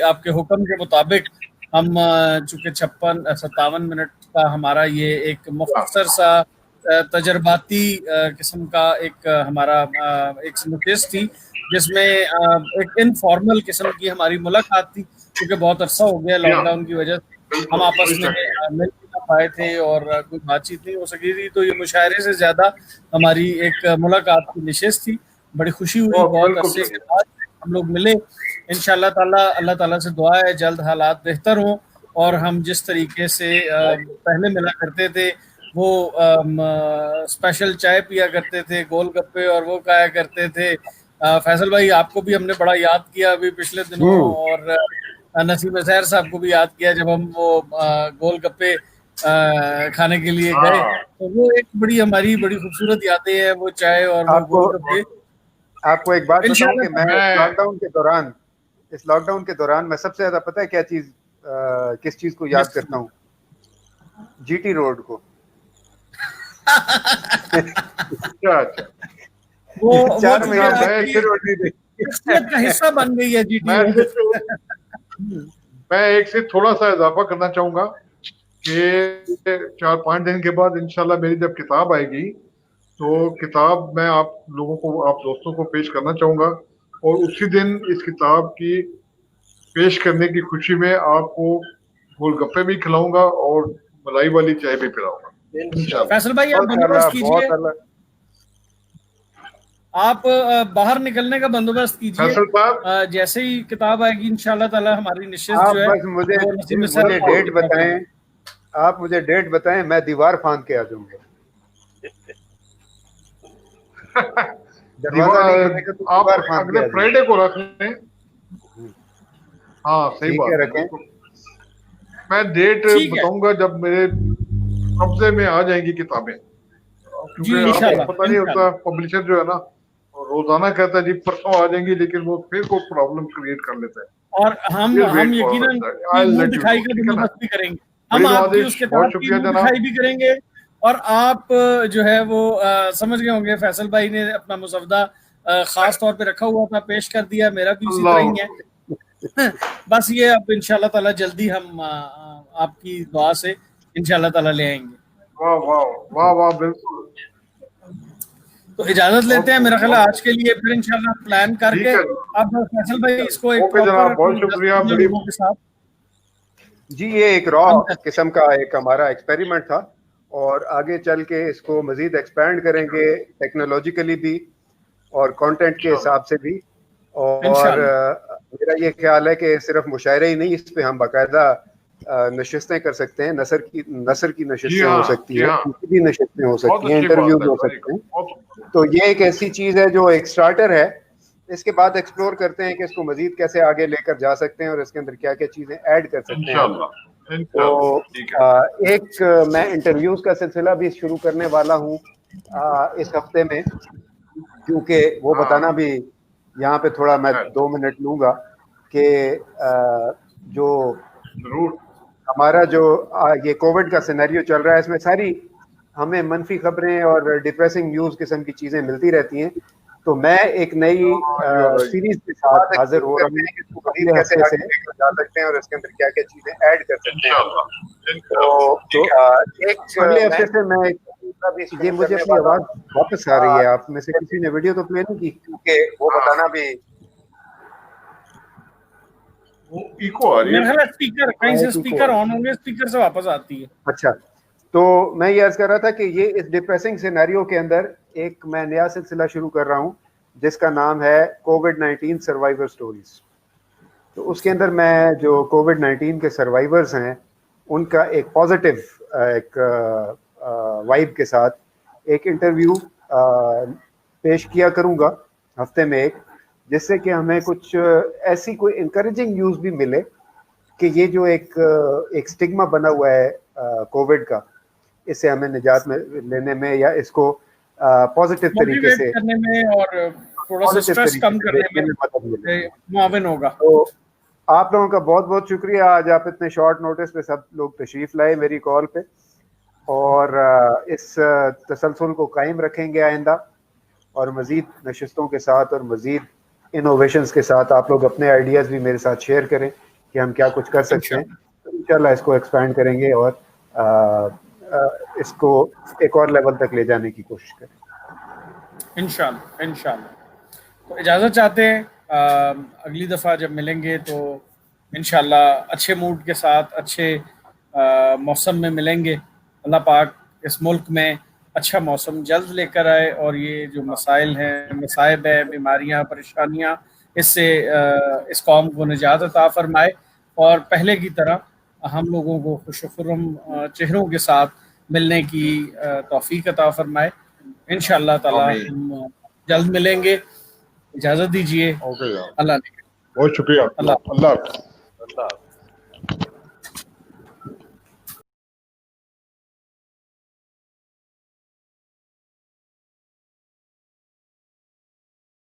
आपके हुक्म के मुताबिक हम चूंकि 56-57 मिनट का हमारा ये एक मुख्तसर सा तजर्बाती किस्म का एक हमारा एक नशिस्त थी, जिसमें एक इनफॉर्मल किस्म की हमारी मुलाकात थी, क्योंकि बहुत अरसा हो गया जी हाँ, लॉकडाउन की वजह से हम बिल्कुल आपस कोई में शक नहीं। मिल भी ना पाए थे और कोई बातचीत नहीं हो सकी थी। तो ये मुशायरे से ज्यादा हमारी एक मुलाकात की नशिस्त थी। बड़ी खुशी हुई, बहुत बिल्कुल अरसे के सही। बाद हम लोग मिले। इंशाल्लाह ताला, अल्लाह ताला से दुआ है जल्द हालात बेहतर हों और हम जिस तरीके से पहले मिला करते थे, वो स्पेशल चाय पिया करते थे, गोलगप्पे और वो खाया करते थे। फैसल भाई, आपको भी हमने बड़ा याद किया अभी पिछले दिनों, और नसीम जहर साहब को भी याद किया जब हम वो गोलगप्पे खाने के लिए गए। हाँ, तो वो एक बड़ी खूबसूरत यादें हैं, वो चाय और वो आपको गोलगप्पे। आपको एक बात बताऊं कि मैं इंशाल्लाह। मैं इस लॉकडाउन के दौरान मैं सबसे ज्यादा, पता है क्या चीज, किस चीज को याद करता हूँ? जीटी रोड को। अच्छा अच्छा, वो 4 चूंकि महीने अच्छा, में मैं जीटी आपकी सिर्फ रोड नहीं देखी। शख्सियत का हिस्सा बन गई है जीटी मैं रोड। सिर्फ मैं एक से थोड़ा सा इजाफा करना चाहूंगा कि 4-5 दिन के बाद इंशाल्लाह मेरी जब किताब आएगी, तो किताब मैं आप लोगों को, आप दोस्तों को पेश करना चाहूंगा, और उसी दिन इस किताब की पेश करने की खुशी में आपको गोलगप्पे भी खिलाऊंगा और मलाई वाली चाय भी पिलाऊंगा इंशाल्लाह। फैसल भाई, आप बहुत बंदोबस्त बहुत कीजिए, अलग। आप बाहर निकलने का बंदोबस्त कीजिए। फैसल साहब, जैसे ही किताब आएगी इंशाल्लाह ताला, हमारी निश्चित आप जो है बस मुझे वो नसीम सर मुझे आपकी डेट तरफ से। बताएं, आप मुझे डेट बताएं, मैं दीवार फांद के आ जाऊंगा। दरवाजा नहीं दीवार खुलेगा तो आप दीवार फांद अगले के आ जाऊंगा। फ्राइडे को रख लें। हाँ सही ठीक है, बात है, रखें। बिल्कुल। मैं डेट ठीक है बताऊंगा जब मेरे कब्जे में आ जाएंगी किताबें, जी, क्योंकि ठीक है। आपको इंशाल्लाह पता नहीं होता, इंशाल्लाह। पब्लिशर जो है ना, रोजाना कहता है जी परसों आ जाएंगी, लेकिन वो फिर कोई प्रॉब्लम क्रिएट कर लेता है। और विल हम वेट फॉर यकीनन आई उसकी मुंह लेट यू दिखाई नो, का ठीक है ना? बंदोबस्त भी करेंगे। हम बड़ी आपकी उस नवाजिश, किताब बहुत की शुक्रिया मुंह जनाब। दिखाई भी करेंगे। और आप जो है वो समझ गए होंगे, फैसल भाई ने अपना मुसवदा खास तौर पे रखा हुआ था, पेश कर दिया, मेरा भी इसी तरह अल्लाह, ही है। बस ये अब इंशाल्लाह ताला जल्दी हम आपकी दुआ से इंशाल्लाह ताला ले आएंगे। वाह वाह, वाह वाह, बिल्कुल। तो इजाजत लेते बहुत हैं, खूब, मेरा ख्याल है बहुत आज खूब। के लिए फिर इंशाल्लाह प्लान करके। ठीक है, अब फैसल भाई इसको एक ओके प्रॉपर जनाब, बहुत शुक्रिया। दस बड़ी लोगों के साथ जी, ये एक रॉ हम करते किस्म का एक हमारा एक्सपेरिमेंट था, और आगे चल के इसको मजीद एक्सपैंड करेंगे, टेक्नोलॉजिकली भी और कंटेंट के इंशाल्लाह। हिसाब से भी। हैं और इंशाल्लाह। मेरा ये ख्याल है कि सिर्फ मुशायरे ही नहीं, इस पे हम बाकायदा नशिस्तें कर सकते हैं, नसर की जी नशिस्तें हाँ, हो सकती जी हैं, हाँ, उनकी भी नशिस्तें हो बहुत सकती हैं, अच्छी बात इंटरव्यूज है हो भाई, सकते हैं। बहुत तो ये एक ऐसी चीज है जो एक स्टार्टर है। इसके बाद एक्सप्लोर करते हैं कि इसको मजीद कैसे आगे लेकर जा सकते हैं और इसके अंदर क्या क्या चीजें ऐड कर सकते हैं हम। इंशाल्लाह तो इंशाल्लाह, ठीक है। एक मैं इंटरव्यूज का सिलसिला भी शुरू करने वाला हूँ इस हफ्ते में, क्योंकि वो बताना हाँ, भी यहाँ पे थोड़ा मैं है, 2 मिनट लूंगा कि जो जरूर। हमारा जो ये कोविड का सिनेरियो चल रहा है, इसमें सारी हमें मनफी खबरें और डिप्रेसिंग न्यूज़ किस्म की चीज़ें मिलती रहती हैं। तो मैं एक नई यू आर राइट। सीरीज के साथ हाजिर हो रहा हूँ अगले हफ्ते से। जा सकते हैं और इसके अंदर क्या क्या चीज़ें ऐड कर सकते हैं। इंशाल्लाह, तो अगले हफ्ते से मैं ये मुझे अपनी आवाज़ वापस आ रही है, आप में से किसी ने वीडियो तो प्ले नहीं की, क्योंकि वो बताना भी वो इको आ रही मेरे है। ख्याल स्पीकर कहीं से स्पीकर ऑन होंगे, स्पीकर से वापस आती है। अच्छा। तो मैं ये अर्ज कर रहा था कि ये इस डिप्रेसिंग सिनेरियो के अंदर एक मैं नया सिलसिला शुरू कर रहा हूँ जिसका नाम है कोविड-19 सर्वाइवर स्टोरीज। तो उसके अंदर मैं जो कोविड-19 के सर्वाइवर्स हैं उनका एक पॉजिटिव एक वाइब के साथ एक इंटरव्यू पेश किया करूँगा हफ्ते में एक, जिससे कि हमें कुछ ऐसी कोई इंकरेजिंग न्यूज़ भी मिले कि ये जो एक स्टिग्मा बना हुआ है कोविड का, इससे हमें निजात में लेने में या इसको पॉजिटिव तरीके मोटिवेट से करने में और थोड़ा सा पॉजिटिव स्ट्रेस तरीके कम से करने देखने में मदद मिले। में मुआविन होगा। तो आप लोगों का बहुत बहुत शुक्रिया, आज आप इतने शॉर्ट नोटिस पे सब लोग तशरीफ़ लाए मेरी कॉल पे, और इस तसलसल को कायम रखेंगे आइंदा, और मज़ीद नशिस्तों के साथ और मज़ीद इनोवेशंस के साथ आप लोग अपने आइडियाज़ भी मेरे साथ शेयर करें कि हम क्या कुछ कर सकते हैं। तो इंशाल्लाह इसको एक्सपैंड करेंगे और इसको एक और लेवल तक ले जाने की कोशिश करें इंशाल्लाह इंशाल्लाह। तो इजाज़त चाहते हैं, अगली दफ़ा जब मिलेंगे तो इंशाल्लाह अच्छे मूड के साथ अच्छे मौसम में मिलेंगे। अल्लाह पाक इस मुल्क में अच्छा मौसम जल्द लेकर आए और ये जो मसाइल हैं, मसाइब है, बीमारियां, परेशानियां, इससे इस कौम को निजात अता फरमाए और पहले की तरह हम लोगों को खुश-खुर्रम चेहरों के साथ मिलने की तौफीक अता फरमाए। इंशाअल्लाह ताला हम जल्द मिलेंगे। इजाज़त दीजिए। ओके यार, अल्लाह ने बहुत शुक्रिया। अल्लाह अल्लाह।